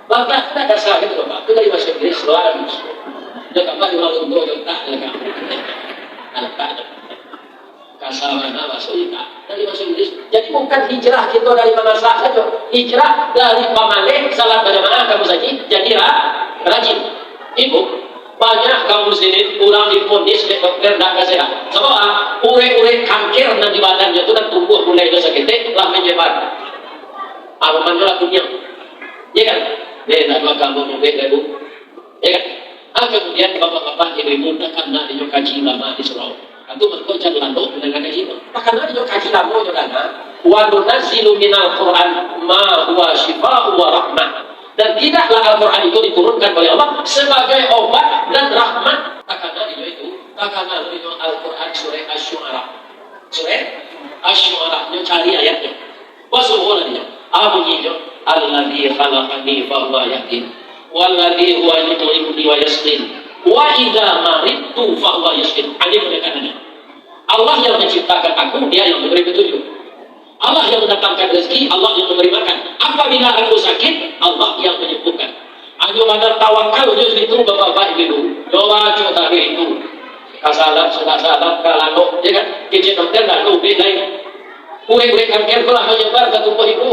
Bapak tak ada salah itu Bapak. Itu dari bahasa Inggris luar. Dia kapan di orang untuk tak lagi. Tak. Kasarana bahasa Inggris. Dari bahasa Inggris. Jadi bukan hijrah kita dari mana saja. Hijrah dari pamalik salat berjamaah kamu saja. Jadilah rajin. Ibu banyak kaum muslimin kurang diponis oleh dokter dan kesehatan. Sebab urek-urek kanker dan di badannya itu dan tumbuh mulai dosa kita lah menyebar. Amannya lah dunia. Ya kan? Dia nak dua kamu mungkin ibu, ya kan? Kemudian bapak-bapak ibu-ibu takkan nak dia kaji lama di surau. Atau mereka jangan lalu dengan kaji. Takkan nak dia kaji lama juga nak. Wa nunazzilu minal Quran ma huwa shifaa'u wa rahmah. Dan tidaklah Al-Quran itu diturunkan oleh Allah sebagai obat dan rahmat. Takkan nak dia itu. Takkan nak dia Al-Quran surah Asy-Syu'ara. Surah Asy-Syu'ara. Dia cari ayatnya. Wasuhul dia. Bunyinya. Alladzi khalaqani fa huwa yahdin walladzi huwa yut'imuni wa yasqin wa idza maridtu fa huwa yashfin. Ini penekanannya. Allah yang menciptakan aku, dia yang memberi petunjuk. Allah yang mendatangkan rezeki, Allah yang memberi makan. Apabila aku sakit, Allah yang menyembuhkan. Ayo pada tawakal justru itu bapak-bapak ibu. Doa coba itu. Kasalah sudah salah kalau ya kan kecil dokter lalu beda. Kue-kue kanker telah menyebar ke tubuh ibu.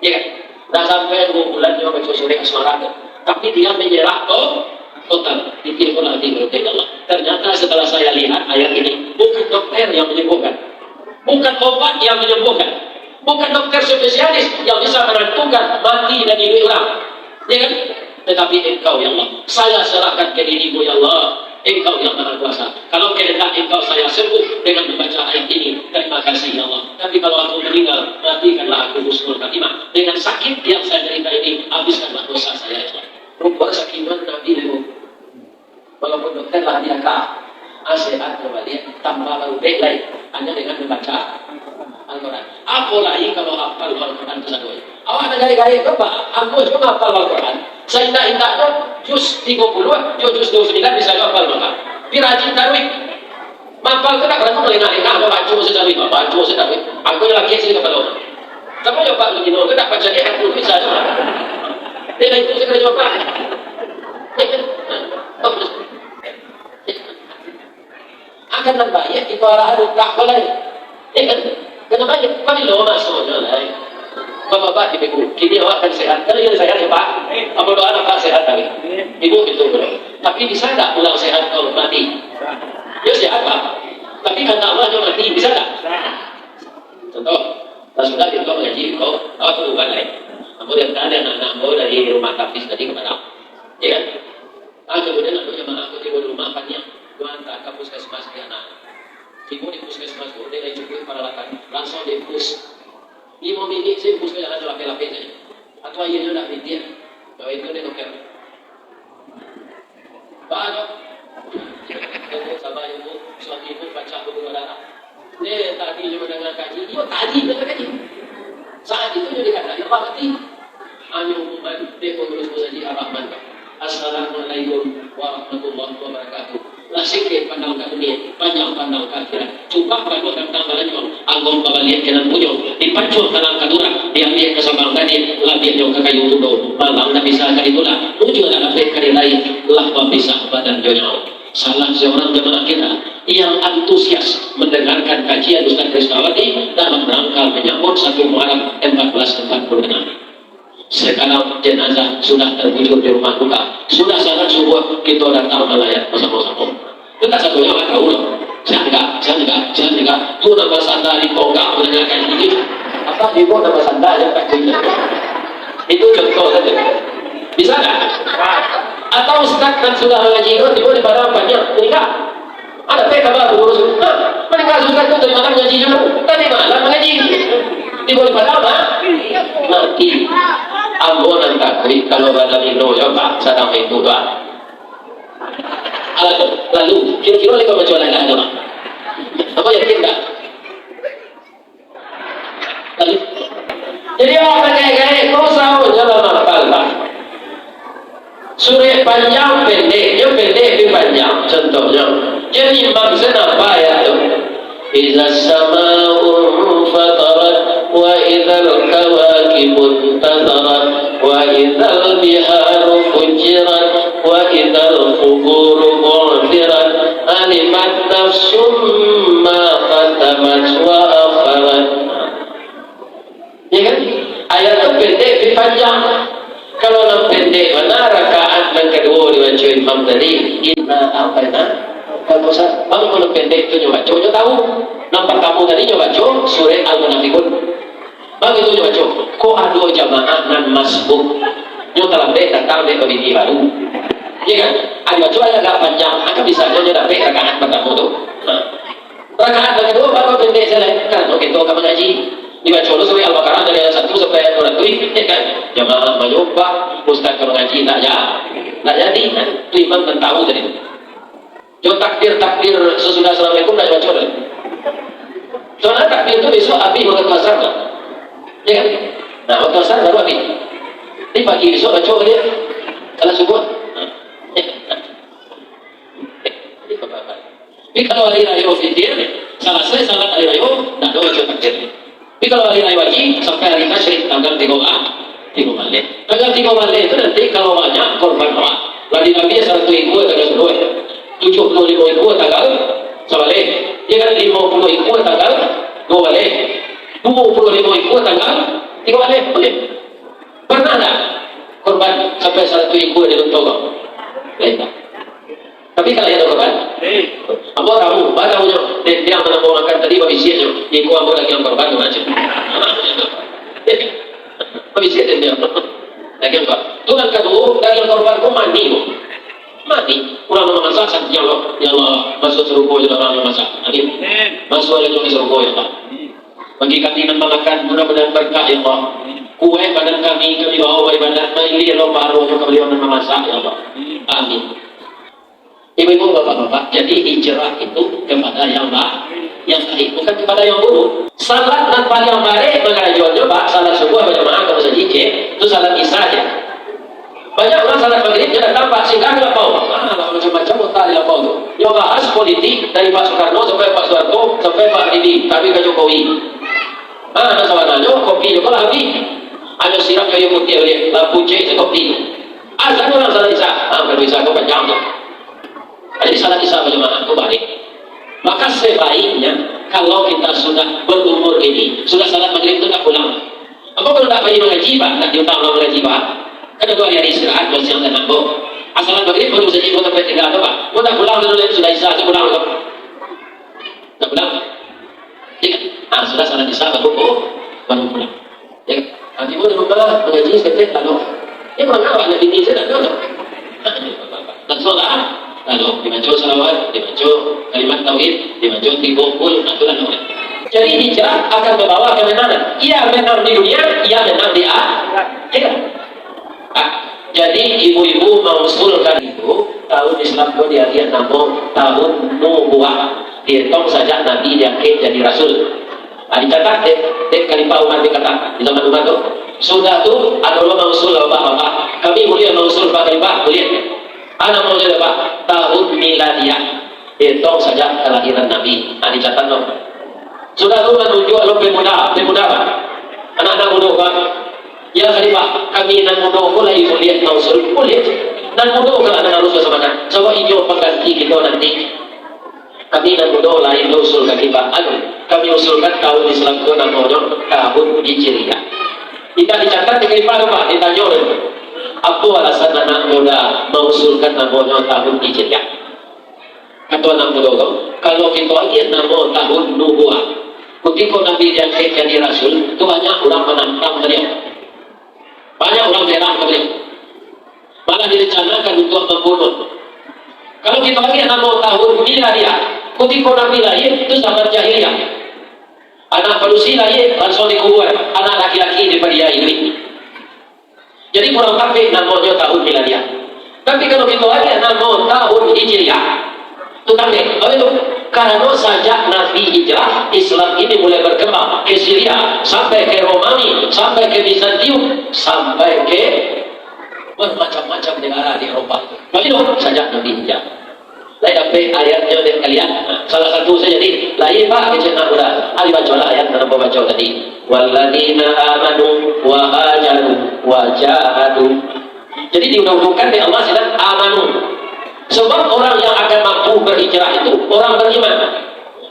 Ya kan? Dah sampai 2 bulan dia bersusuri asmara. Tapi dia menyerah total. Ditipu lagi berarti Allah. Ternyata setelah saya lihat ayat ini, bukan dokter yang menyembuhkan, bukan obat yang menyembuhkan, bukan dokter spesialis yang bisa menentukan mati dan hidup orang. Ya kan? Tetapi Engkau ya Allah, saya serahkan ke dirimu ya Allah. Engkau yang maha kuasa. Kalau kehendak Engkau saya sembuh dengan membaca ayat ini, terima kasih ya Allah. Tapi kalau aku meninggal, matikanlah aku husnul khatimah. Dengan sakit yang saya derita ini, habiskanlah dosa saya ya Allah. Rupa sakiman Nabi itu. Walaupun dokter lah dia sehat kembali, tambah baru baik lagi. Hanya dengan membaca Al-Quran. Apalagi kalau hafal Al-Quran itu satu. Awak ada gaya-gaya apa? Aku juga hafal Al-Quran. Saya indah-indahnya juz 30, juz 29 bisa hafal maka. Pirajin tarwih. Hafal itu tak pernah melina-lina. Aku baca sedari, baca sedari. Aku yang lagi sini kepala. Kamu coba begini, aku tak baca dia, aku bisa juga. Dia itu saya coba. Akan nampak itu arah tak boleh. Kenapa? Kami loh masuknya lah. Bapak-bapak ibu, kini awak akan sehat. Kalau yang sehat ya Pak, apa doa apa sehat tadi? Ibu itu belum. Tapi bisa tak pulang sehat kalau mati? Ya sehat Pak. Tapi kata Allah yang mati bisa tak? Contoh, sudah kita mengaji kau, awak tunggu kan lain. Kemudian ada anak anak gue dari rumah tapis tadi kepada, ya kan? Kemudian aku jemaah aku tiba di rumah banyak, gue antar ke puskesmas di anak. Tiba di puskesmas gue, dia cukup para lakan, langsung dipus. 5 menit saya pus kayak ada lapis-lapis saja. Atau akhirnya udah dia, bahwa itu dia dokter. Banyak, jadi sama ibu, suami ibu baca buku darah. Dia tadi juga dengar kaji, ibu tadi dengar kaji. Saat itu dia dikatakan, ya Pak Hati, Amin umuman, dia pengurus saja Ar-Rahman. Assalamualaikum warahmatullahi wabarakatuh. Lasik pandang ke dunia, panjang pandang ke akhirat. Cuba kalau tentang balanyong, anggong babalian kenan punyong, dipancul kanang kadura, diambil ke sabang tadi, labian jong ke kayu tudo, malam tak bisa kali itulah, tujuh ada kali lain, lah bisa badan jonyong. Salah seorang jemaah kita yang antusias mendengarkan kajian Ustaz Krisnawati dalam rangka menyambut 1 Muharram 1446. Sekarang jenazah sudah terbujur di rumah duka, sudah sangat subuh kita datang melayat bersama-sama. Kita satunya nggak tahu loh. Saya enggak. Tuh nama sanda di tonggak mendengarkan ini. Apa ibu nama sanda yang kecilnya? Itu contoh saja. Bisa nggak? Atau Ustaz kan sudah mengaji itu di pada banyak nikah. Ada PK baru urus. Mereka Ustaz itu dari mana mengaji dulu? Tadi malam mengaji. Di pada apa? Mati. Ambonan takwi kalau ada minum ya Pak, sedang itu doa. Lalu kira-kira mereka menjualan agama. Apa yakin tak? Lalu, jadi apa kayak kau tahu dalam apa? Surah panjang pendeknya pendek lebih panjang. Contohnya, jadi maksudnya apa ya? Iza sama'u fatarat wa idhal kawakibun tazarat wa idhal biharu fujirat wa idhal kuburu bu'firat alimat nafsum ma qaddamat wa akharat. Ya kan? Ayat itu pendek lebih panjang. Kalau yang pendek mana rakaat yang kedua dibaca imam tadi inna a'tayna kalau kalau pendek itu nyoba tahu nampak kamu tadi nyoba surah Al-Munafiqun begitu nyoba kok ada jamaah nan masbuk nyoba lambe datang dari komiti baru ya kan ada coba agak panjang agak bisa nyoba lambe rakaat pertama tu rakaat kedua baru pendek selesai kan oke tu kamu ngaji dibaca dulu surah Al-Baqarah dari ayat 1 sampai ayat 200 ya kan jamaah mencoba ustaz kamu ngaji tak jadi kan tu imam tak tahu tadi. Jom takbir sesudah Assalamualaikum dah baca dah. Soalnya takbir itu besok habis waktu asar tak? Ya kan? Nah waktu asar baru habis. Ini pagi besok baca dia. Kalau subuh. Tapi kalau hari raya fitir, selesai salat hari raya, tak ada baca takbir. Tapi kalau hari raya wajib sampai hari tasyrik tanggal 3 Maret. Tanggal 3 Maret itu nanti kalau banyak korban doa. Lagi Nabi 100 ribu tanggal 10. 75 ribu tanggal sebalik dia kan 50 ribu tanggal 2 balik 25 ribu tanggal 3 balik boleh pernah tak korban sampai 100 ribu di Luntok tak? Tapi kalau ada korban apa tahu tahunya dia menambah makan tadi babisinya di kuah lagi yang korban macam babisinya dia lagi apa tu kan kedua lagi yang korban kau mati kurang memasak ya Allah masuk seruko je orang yang masak amin masuk lagi di seruko ya Allah bagi kami yang makan mudah-mudahan berkah ya Allah kue badan kami bawa badan ini Allah baru untuk beliau yang memasak ya Allah amin ibu-ibu bapak-bapak jadi hijrah itu kepada yang baik bukan kepada yang buruk salat dan paling baik mengajuan coba salat subuh berjamaah kalau sedikit itu salat isya aja banyak orang salat maghrib dia datang Pak Singkah lapau macam-macam utali lapau tu yang bahas politik dari Pak Soekarno sampai Pak Soeharto sampai Pak Habibie tapi ke Jokowi ada sawananya kopi juga lah habis ada siram kayu putih oleh lampu cek kopi ada orang salat isya kalau isya itu panjang tu jadi salat isya berjamaah itu balik maka sebaiknya kalau kita sudah berumur ini sudah salat maghrib itu tak pulang apa kalau tak pergi mengaji Pak tak diutang mengaji Pak kan 2 hari istirahat buat siang dan nambung asalan maghrib baru saja buat sampai 3 atau Pak mau tak pulang dulu sudah isya saya pulang tak pulang sudah salat isya baru pulang Ya, nanti pun rumah mengaji seperti lalu. Ya mengapa Nabi ini saya tak tahu. Dan sholat, lalu dibaca salawat, dibaca kalimat tauhid, dibaca 30 aturan Allah. Jadi hijrah akan membawa ke mana? Ia menang di dunia, ia menang di akhirat. Jadi ibu-ibu mengusulkan itu tahun Islam itu dia lihat nama tahun nubuah. Dihitung saja Nabi diangkat jadi Rasul. Dicatat dek khalifah Umar dikata di zaman Umar itu sudah tu ada orang mengusul bapak-bapak. Kami mulia mengusul Pak Khalifah mulia. Anak mau jadi Pak tahun miladiah. Hitung saja kelahiran Nabi. Dicatat dong. Sudah tu menunjuk lo pemuda Pak. Anak-anak muda Pak. Ya Khalifah, kami nan muda pula ibu lihat mengusul boleh. Nan muda kalau anak harus bersama kan. Coba hijau pengganti kita nanti. Kami nan muda lain usul Khalifah. Kami usulkan tahun Islam itu namanya tahun Hijriah. Kita dicatat di Khalifah Pak, ditanya apa alasan anak muda mengusulkan namanya tahun Hijriah? Kata anak muda kalau kita lagi nama tahun nubuah, ketika Nabi diangkat jadi Rasul, itu banyak orang menantang beliau, banyak orang menyerang beliau, malah direncanakan untuk membunuh. Kalau kita lagi nama tahun miladiah, ketika Nabi lahir itu zaman jahiliyah. Anak manusia lahir langsung dikubur, anak laki-laki diberiai duit. Jadi kurang lebih namanya tahun miladiah. Tapi kalau kita lagi nama tahun Hijriah, itu kami, itu karena sejak Nabi hijrah, Islam ini mulai berkembang ke Syria, sampai ke Romawi, sampai ke Bizantium, sampai ke bermacam-macam negara di Eropa. Begitu sejak Nabi hijrah. Lain apa ayatnya dari kalian? Salah satu saja jadi lain Pak kecil udah. Ali baca ayat yang baca tadi. Walladzina amanu wa hajaru wa jahadu. Jadi diundang-undangkan di Allah sedang amanu. Sebab orang yang akan mampu berhijrah itu orang beriman.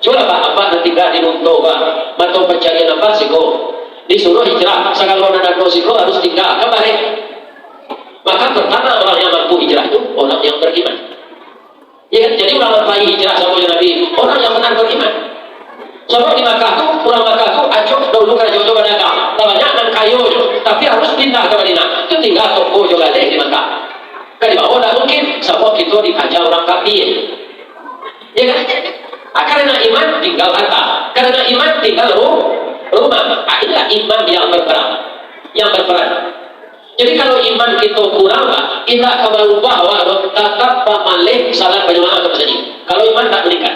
Coba Pak apa ketika dinuntut Pak, atau pencarian apa siko disuruh hijrah. Sekarang ada siko harus tinggal kembali. Maka pertama orang yang mampu hijrah itu orang yang beriman. Ya, jadi orang bayi hijrah sama Nabi, orang yang benar beriman. Sebab di Makkah tu, orang Makkah tu acuk dulu kerja jodoh berdagang, banyak dan kayu, tapi harus pindah ke Madinah. Itu tinggal toko juga deh di Makkah. Kan di bawah dah mungkin, sebab itu diajar orang kafir. Ya kan? Karena iman tinggal harta, karena iman tinggal rumah. Inilah iman yang berperan. Jadi kalau iman kita kurang, kita akan bahwa tetap pamalih salat berjamaah ke masjid. Kalau iman tak meningkat.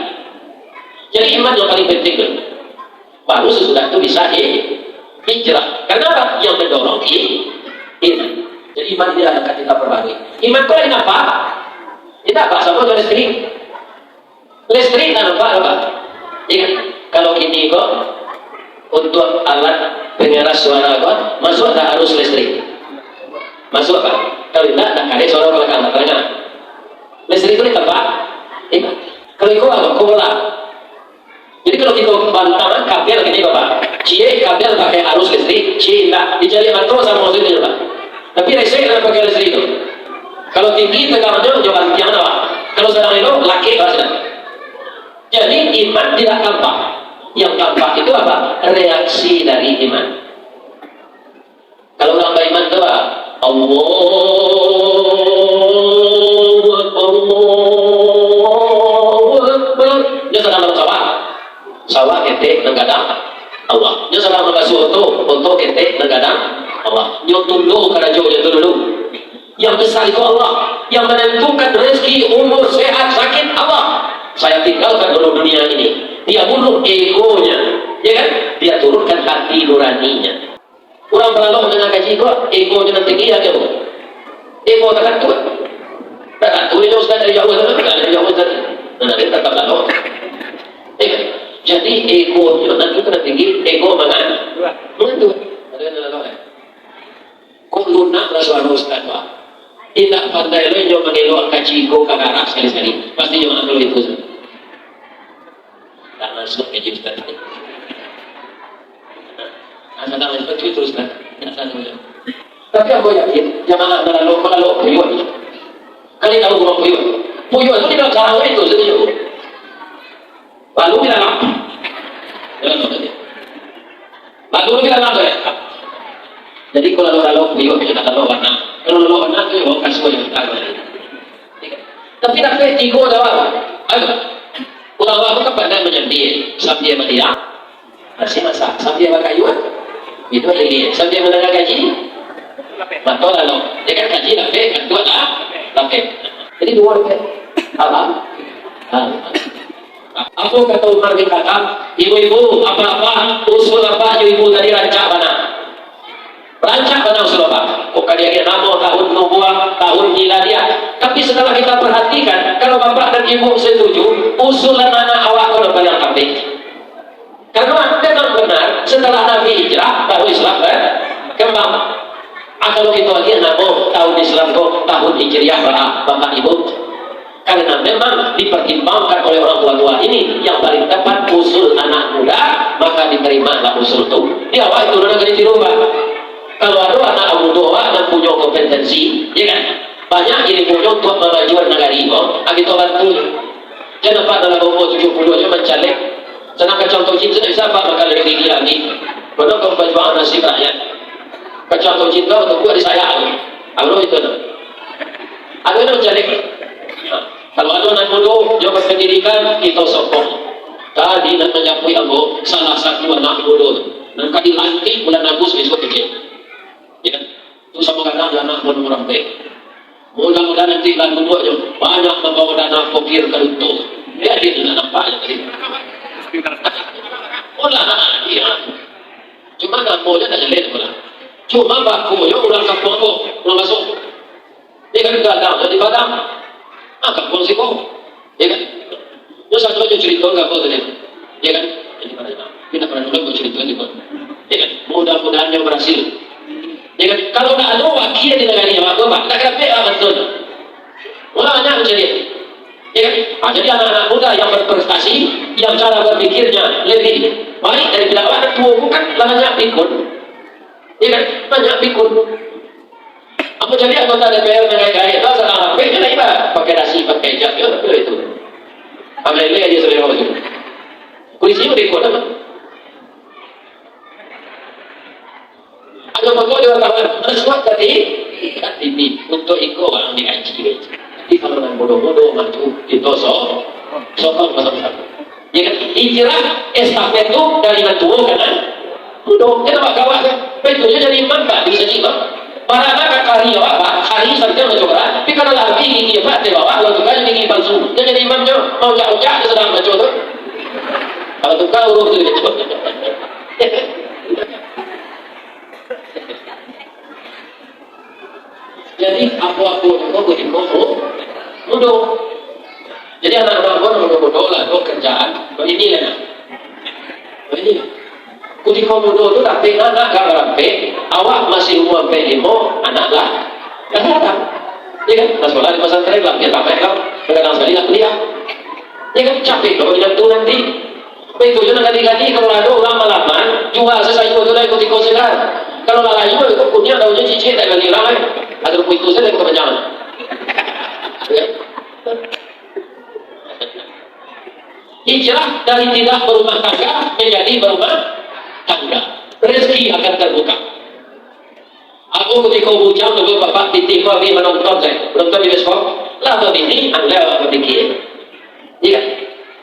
Jadi iman yang paling penting. Baru sesudah itu bisa hijrah. Kenapa? Yang mendorong iman. Jadi iman tidak akan kita perbarui. Iman itu lain apa? Kita apa? Sama dengan listrik. Listrik dan apa? Ingat, kalau ini kok untuk alat pengeras suara kok masuk tak harus listrik. Masuk apa? Kalau tidak, tak ada suara belakang, belakang. Listrik itu apa? Iman. Kalau itu apa? Kola. Jadi kalau kita bantahan kabel gini Bapak, cie kabel pakai arus listrik, cie tidak. Dicari matro sama maksudnya Pak. Tapi listrik tidak pakai listrik itu. Kalau tinggi tegangannya jangan tiang Pak. Kalau sedang itu laki bahasa. Jadi iman tidak tampak. Yang tampak itu apa? Reaksi dari iman. Kalau orang beriman itu apa? Allahu Akbar. Dia sedang bersawah. Sawah ketik negadang Allah. Dia sedang membasuh untuk ketik negadang Allah. Dia tunduk karena jauh dia tunduk. Yang besar itu Allah. Yang menentukan rezeki, umur, sehat, sakit Allah. Saya tinggalkan dulu dunia ini. Dia bunuh egonya, ya kan? Dia turunkan hati nuraninya. Orang berlalu dengan gaji itu, egonya nanti tinggi aja bu. Ego tak tua. Tak tua itu sudah dari jauh saja, dari jauh saja. Nanti tetap lalu. Jadi egonya nanti kena tinggi, ego mengantuk. Ada yang lalu. Kok lunak rasuah ustaz pak? Tidak pandai lo yang mengelak kaji ego kagak sekali-sekali. Pasti yang mengambil itu. Tak masuk kaji ustaz ini. Anda tak masuk itu ustaz. Tapi aku yakin jangan ada lalu puyuh. Kali tahu gua puyuh. Puyuh itu tidak tahu itu sebenarnya. Lalu kita apa? Lalu kita apa ya? Jadi kalau lalu beliau kita lalu warna. Kalau lalu warna tu yang kasih yang kita. Tapi tak boleh tiga dah. Ayo. Orang awak kan pandai menyambi, sambil dia masih masak, sambil kayu. Itu lagi, sambil mendengar gaji. Betul lalu. Dia kan gaji lapik, kedua lah lapik. Jadi dua lapik. Apa? Apa kata Umar bin Khattab? Ibu-ibu apa-apa, usul apa ibu tadi rancak mana? Rancak mana usul apa? Kok kalian nama tahun nubuah, tahun miladiah. Tapi setelah kita perhatikan, kalau bapak dan ibu setuju, usulan anak awak itu paling penting. Karena memang benar, setelah Nabi hijrah, baru Islam berkembang. Kalau itu lagi nama tahun Islam itu tahun Hijriah bapak ibu. Karena memang dipertimbangkan oleh orang tua-tua ini yang paling tepat usul anak muda, maka diterima usul itu. Di awal itu sudah dirubah. Kalau ada anak muda yang punya kompetensi, ya kan? Banyak ini punya untuk memajukan negara ini. Kita bantu. Jangan dapat dalam umur 70 aja mencalek. Sedangkan contoh cinta bisa apa maka lebih tinggi lagi. Benar kau perjuangan nasib rakyat. Contoh cinta untuk gua disayang. Kalau itu, ada yang mencalek. Kalau ada anak muda yang berpendidikan, kita sokong. Tadi nak menyapui aku salah satu anak muda. Dan kali lantik bulan Agustus besok kecil. Ya, itu sama kadang anak muda orang baik. Mudah-mudahan nanti bulan kedua je banyak membawa dana pokir ke untuk. Dia tidak nampaknya tadi. Olah dia. Cuma namanya tak jelek pula. Cuma bakunya orang kampung tu, orang masuk. Dia kan gadang, jadi badang. Kampung sih kau, ya kan? Dia satu aja cerita enggak kau tadi, ya kan? Jadi pada kita pernah dulu cerita ni kau, ya kan? Mudah-mudahan yang berhasil, ya kan? Kalau tak ada wakil di negara ini, apa? Tak kena apa betul. Mulanya menjadi, ya kan? Jadi anak-anak muda yang berprestasi, yang cara berpikirnya lebih baik daripada anak tua, bukan banyak pikun, ya kan? Banyak pikun. Apa jadi anggota DPR dengan gaya itu sekarang HP-nya lah iba pakai dasi pakai jap ya itu ambil aja sebenarnya itu polisi udah ikut apa ada pokok di wartawan resmi tadi TV untuk ikut orang dikaji tapi kalau yang bodoh-bodoh maju ditosok sokong pasal-pasal ya kan hijrah estafet itu dari mantua kan bodoh kita pak kawan kan betunya jadi imam pak bisa imam. Para anak kari apa? Hari saja mencoba. Tapi kalau lagi gigi apa? Di bawah kalau tukar gigi palsu. Dia jadi imamnya mau jauh-jauh dia sedang mencoba. Kalau tukar urus dia itu. Jadi apa-apa juga boleh ngomong bodoh. Jadi anak-anak bodoh lah, kerjaan. Ini lah. Ini. Kudi komodo itu tapi anak gak berampe, awak masih umur pelimo, anak lah, dah datang, ya kan? Nah sekolah di pesantren lah, dia tak main lah, kadang sekali lah kuliah, ya kan? Capek kalau dia tu nanti, begitu je nak ganti-ganti kalau ada orang malaman, jual sesayu tu lah ikut ikut sedar, kalau lalayu itu punya daunnya cicit tak ganti ramai, ada rupu itu saja kepanjangan, ya. Hijrah dari tidak berumah tangga menjadi berumah tangga, rezeki akan terbuka. Aku ketika bujang dulu bapak titik kami menonton saya, menonton di bioskop, lah begini anda berpikir, ya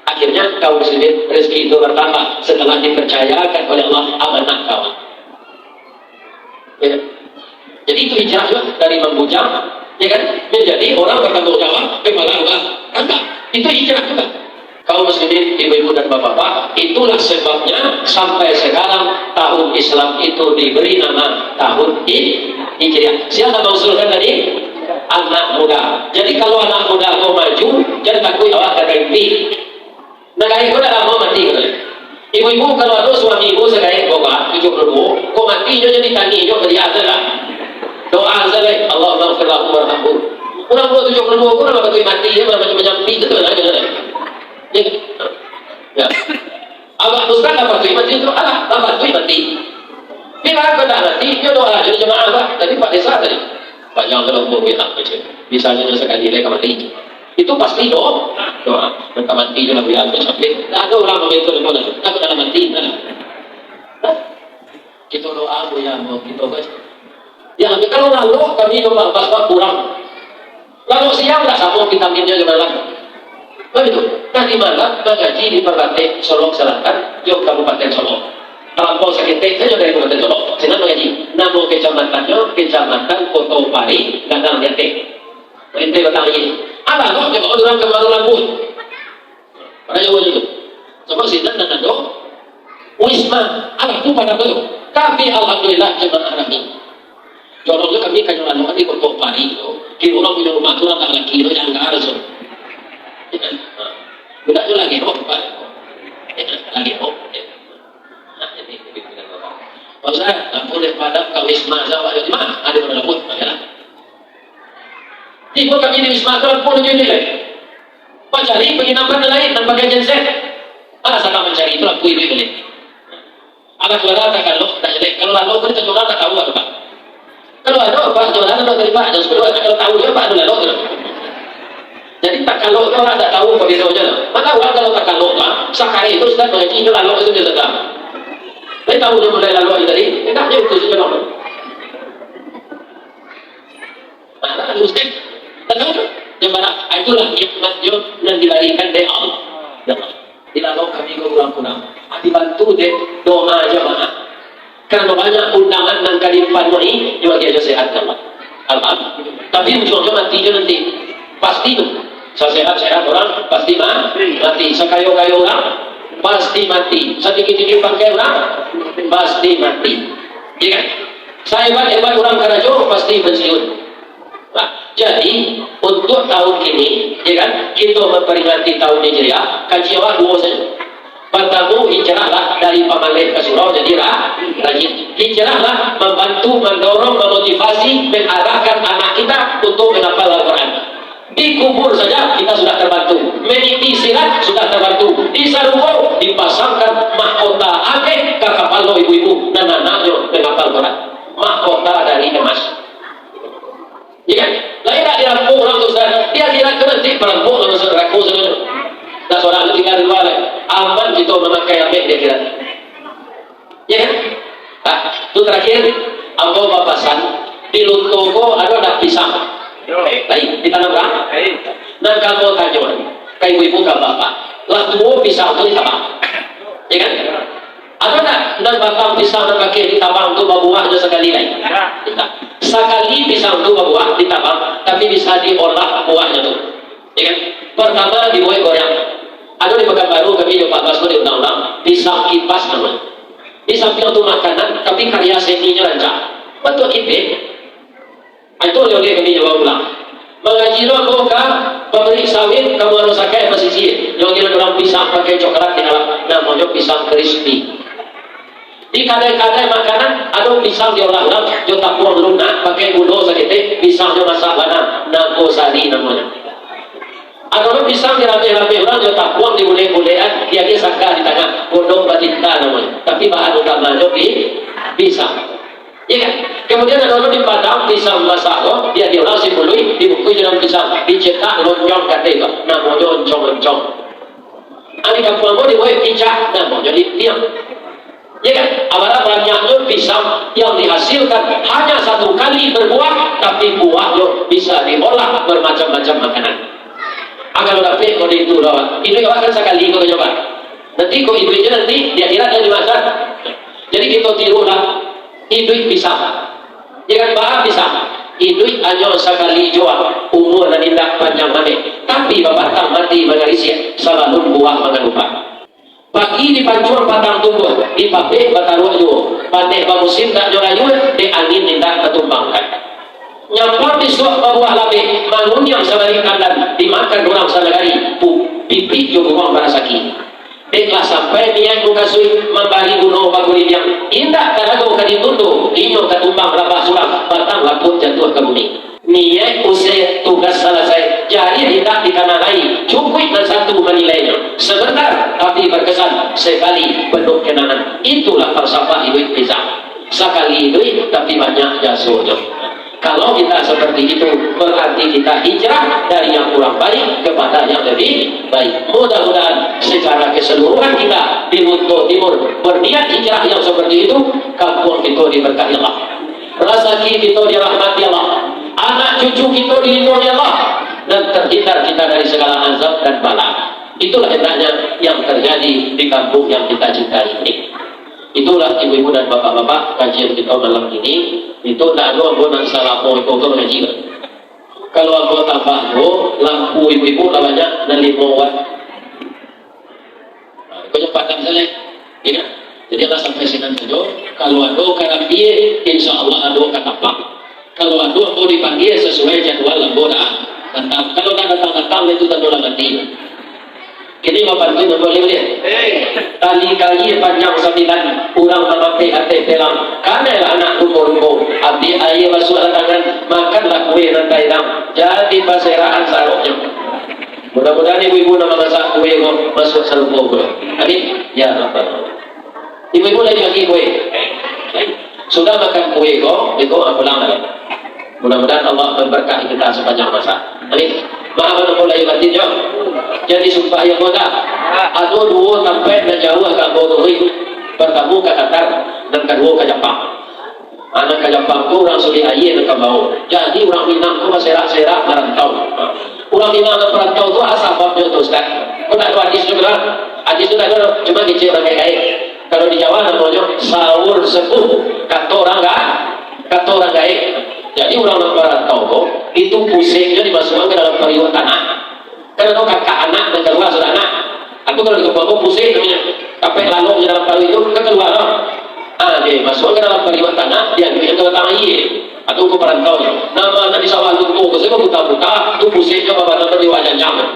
akhirnya kaum muslimin rezeki itu bertambah setelah dipercayakan oleh Allah amanah kawan. Ya. Jadi itu hijrah juga dari membujang, ya kan, menjadi orang bertanggung jawab, kepala rumah tangga. Itu hijrah juga. Kaum muslimin, ibu-ibu dan bapak-bapak, itulah sebabnya sampai sekarang tahun Islam itu diberi nama tahun Hijriah. Siapa mengusulkan tadi? Anak muda. Jadi kalau anak muda mau maju, jangan takut awak terganti. Negara itu dah lama mati. Ibu-ibu kalau ada suami ibu sekarang bawa 72, kau mati je jadi tani je kerja saja. Doa saja, Allah maghfirlahu warhamhu. Orang tua 72 pun nama kata mati je macam-macam itu lah. Ya. Abang Ustaz apa tu mati tu? Apa tu mati? Bila kau dah mati, dia doa jadi jemaah apa? Tadi Pak Desa tadi. Banyak kalau umur kita macam. Misalnya sekali lagi mati. Itu pasti doa. Mereka mati je lah biar sampai. Tak ada orang begitu pun. Tak ada mati. Kita doa ya mau kita guys. Yang kalau lalu kami coba pas kurang. Lalu siang nggak sama vitaminnya gimana? Begitu. Nah di mana mengaji di Perbatik Solok Selatan, Jog Kabupaten Solok. Kalau sakit saya dari Kabupaten Solok. Senang mengaji. Nama kecamatannya Kecamatan Koto Pari, Gadang Jati. Ente batang ini. Apa kok coba orang kemarin lambut? Pada jauh itu. Coba sinan dan ando. Wisma, anak tu pada tu. Tapi alhamdulillah jemaah kami. Contohnya kami kanjuran di Koto Pari itu. Kira orang punya rumah tu orang lagi itu yang enggak harus. Tidak tu lagi oh, lagi oh. Nah ini kita bapak. Kalau saya tak boleh padam ke Wisma Jawa di mana? Ada pada lambut, macam Ibu kami di Wisma Atlet pun nilai. Mencari penginapan lain tanpa gajian set. Sama mencari itulah kui beli. Anak juara tak kalau lalu kita juara tak tahu apa. Kalau ada apa juara tak terima dan sebelum kalau tahu dia apa lalu. Jadi tak kalau orang tak tahu perbedaannya. Maka orang kalau tak kalau sekali itu sudah mengaji itu lalu itu dia sedang. Tapi tahu dia mulai lalu tadi. Enaknya itu sudah lalu. Mana Ustaz? Tahu jemaah itulah hikmahnya yang dilarikan dari Allah. Dilalau kami ke kurang-kurang. Dibantu deh doa jemaah. Karena banyak undangan dan kalimpan ini juga dia sehat Allah. Tapi ujungnya matinya nanti pasti itu. Sehat orang pasti mati. Sekayo-kayo orang pasti mati. Sedikit-sedikit pakai orang pasti mati. Iya kan? Hebat orang karajo pasti pensiun. Nah, jadi untuk tahun ini, ya kan, kita memperingati tahun Hijriah, kajian dua saja. Pertama, hijrahlah dari Pamaleh ke surau jadi rajin. Hijrahlah membantu, mendorong, memotivasi, mengarahkan anak kita untuk menghafal Al-Quran. Di kubur saja kita sudah terbantu. Meniti sirat sudah terbantu. Di Sarubo dipasangkan mahkota akeh ke kapal lo ibu-ibu dan anaknya menghafal Al-Quran. Mahkota dari emas. Ya kan? Lain tak dirampung orang tu Ustaz. Dia kira nanti perampung orang Ustaz rakus saja. Dan seorang itu tinggal di luar lagi. Aman kita memakai apa dia kira. Ya kan? Nah, itu terakhir. Ambo bapasan di Luntoko ada pisang. Lain di tanah berang. Dan kamu tanya kayak ibu-ibu kan bapak. Lah tuh pisang tu ditabang. Ya kan? Ada tak? Dan batang pisang dan pakai ditabang tu buahnya sekali lagi. Tidak. Sekali pisang itu buah ditabang, tapi bisa diolah buahnya tuh. Ya kan? Pertama dibuat goyang. Ada di Pekanbaru kami coba bahas di undang-undang pisang kipas namanya. Pisang itu makanan, tapi karya seninya lancar. Betul ide. Itu oleh kami jawab ulang. Mengaji lo ke pabrik sawit kamu harus pakai pesisir. Yang kira orang pisang pakai coklat di dalam, namanya pisang crispy. Di kadai-kadai makanan ada pisang diolah-olah jota puang lunak pakai gula sedikit pisangnya masak lana nagosari namanya. Ada pisang dirame-rame orang jota puang digulai-gulaian dia sangka di tengah godong batinta namanya. Tapi bahan utamanya pisang. Ya kan? Kemudian ada orang di Padang pisang masak dia diolah sibului dibukui dalam pisang dicetak lonjong kadai namanya oncong-oncong. Ani kampung aku dibuat pijak namanya jadi tiang. Ya kan? Apabila banyaknya pisang yang dihasilkan hanya satu kali berbuah, tapi buahnya bisa diolah bermacam-macam makanan. Akan tapi kalau itu lawan, itu akan sekali kau coba. Nanti kau itu nanti dia kira dia dimasak. Jadi kita tirulah itu pisang. Ya kan bahan pisang. Itu hanya sekali jual umur dan indah panjang mana. Tapi bapak mati mengarisnya selalu buah mengalupa. Pagi di pancuan batang tumbuh, di pabrik bataruh juga. Pandai musim tak jorayu, di angin tidak ketumbangkan. Nyampur di suap buah labe, bangun yang sebalik kandang, dimakan orang sanagari, pipi juga buang barasaki. Deklah sampai niat mukasui membagi gunung baguli yang indah karago kaditundu, inyo ketumbang rabah sulam, batang laput jatuh ke bumi. Niat usai tugas selesai, jadi tidak dikanalai, cukup dan satu menilainya. Sebentar tapi berkesan sekali penuh kenangan. Itulah falsafah hidup pisang. Sekali hidup tapi banyak jasuhnya. Kalau kita seperti itu berarti kita hijrah dari yang kurang baik kepada yang lebih baik. Mudah-mudahan secara keseluruhan kita di Lunto Timur berniat hijrah yang seperti itu, kampung kita diberkahi Allah. rezeki kita dirahmati Allah, anak cucu kita dilindungi Allah, dan terhindar kita dari segala azab dan bala. Itulah hendaknya yang terjadi di kampung yang kita cintai ini. Itulah ibu-ibu dan bapak-bapak, kajian kita malam ini. Itu tidak ada ambunan salah mau ikut mengaji. Kalau aku tambah lampu ibu-ibu banyak dan 5 watt. Kau cepatkan misalnya, ya. Jadi Allah sampai sini saja. Kalau ada kata dia, insya Allah ada kata pak. Kalau ada mau dipanggil sesuai jadwal lampu dah. Kalau tak datang itu tentu mati. Ini bapak itu boleh lihat. Tali kali panjang 9 kurang memakai hati pelang. Karena anak rumbo-rumbo. Abdi ayah masuk tangan makanlah kue nanti dam. Jadi paseraan saroknya. Mudah-mudahan ibu-ibu nama masak kue masuk sarumbo kue. Amin. Ya Rabbal. Ibu-ibu lagi kue. Sudah makan kue itu pulang lagi. Mudah-mudahan Allah memberkahi kita sepanjang masa. Amin. Maaf mulai batinnya. Jadi sumpah yang muda. Atau dua sampai dan jauh akan bodohi. Pertama ke Qatar dan kedua ke Jepang. Anak ke Jepang itu orang suri ayah dan kebau. Jadi orang Minang itu serak-serak merantau. Orang Minang yang merantau itu asal babnya itu Ustaz. Kau tak tahu hadis juga. Hadis itu tak ada cuma kecil orang kayak. Kalau di Jawa namanya sahur sepuh. Kata orang gaib. Jadi orang merantau itu pusingnya dimasukkan ke dalam periuk tanah. Karena itu kakak anak dan keluar sudah anak. Aku kalau di kebun pusing namanya. Kapek lalu di dalam periuk itu kan keluar. Dia masuk ke dalam periuk tanah, dia ambil ke tanah iya. Atau ke perantau. Nama anak di sawah itu tuh, saya buka-buka, itu pusingnya bapak nanti wajah nyaman.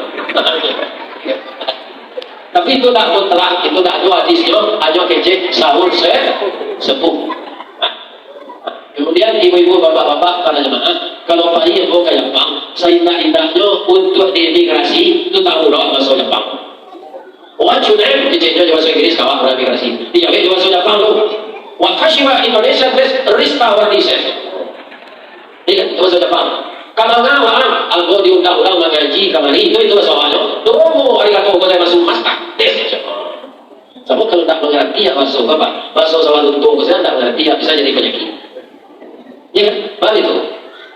Tapi itu tak mutlak, itu tak ada hadisnya, hanya kecil sahur sepuh. Kemudian ibu-ibu, bapak-bapak, para jemaah, kalau bayi yang mau ke Jepang, seindah-indahnya untuk diimigrasi, itu tahu doa masuk Jepang. Wajudan, dijenjol di bahasa Inggris, kawan berimigrasi. Dijamin di bahasa Jepang itu. Wakashiwa Indonesia Rista Wardisen. Ini bahasa Jepang. Kalau ngawang, algo diundang-undang mengaji kemari, itu soalnya. Tunggu, arigatou gozaimashita. Sama kalau tak mengerti ya masuk bapak, masuk sama untuk saya tak mengerti ya bisa jadi penyakit. Ya kan? Bapak itu.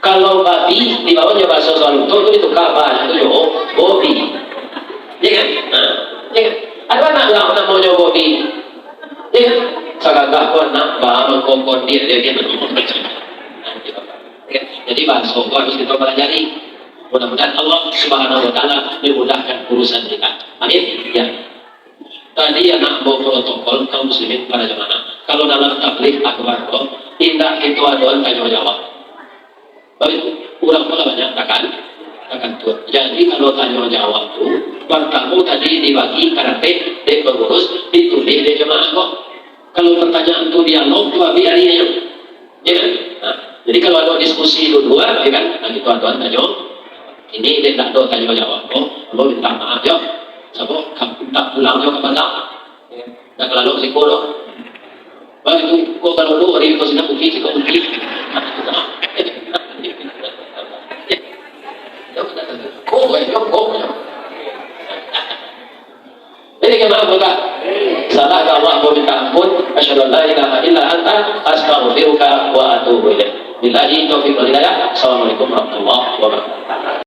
Kalau babi di bawahnya bahasa soal itu kapan itu yo bobi. Ya kan? Nah, ya kan? Ada anak lah namanya bobi. Ya kan? Sagagah ko anak ba mengkongkon dia jadi bahasa harus kita pelajari. Mudah-mudahan Allah Subhanahu wa taala memudahkan urusan kita. Amin. Ya. Tadi anak bawa protokol kaum muslimin para jemaah. Kalau dalam tabligh akbar tindak itu aduan tanya jawab. Baik, kurang banyak takkan tuh. Jadi kalau tanya jawab itu, pertama tadi dibagi karate dan pengurus ditulis di jemaah kok. Kalau pertanyaan itu dialog itu biarnya. Ya kan? Nah, jadi kalau ada diskusi dua, ya kan? Nah, itu aduan tanya. Ini dia tak ada tanya jawab kok. Lo minta maaf ya. Sebab tak pulang juga ke Padang. Tak lalu psikolog. Baik itu kau kalau lu hari itu sudah bukti kau bukti. Jadi gimana bukan? Salah Allah mau minta ampun. Asyhadu an la ilaha illa anta astaghfiruka wa atubu ilaik. Billahi taufiq wal hidayah. Assalamualaikum warahmatullahi wabarakatuh.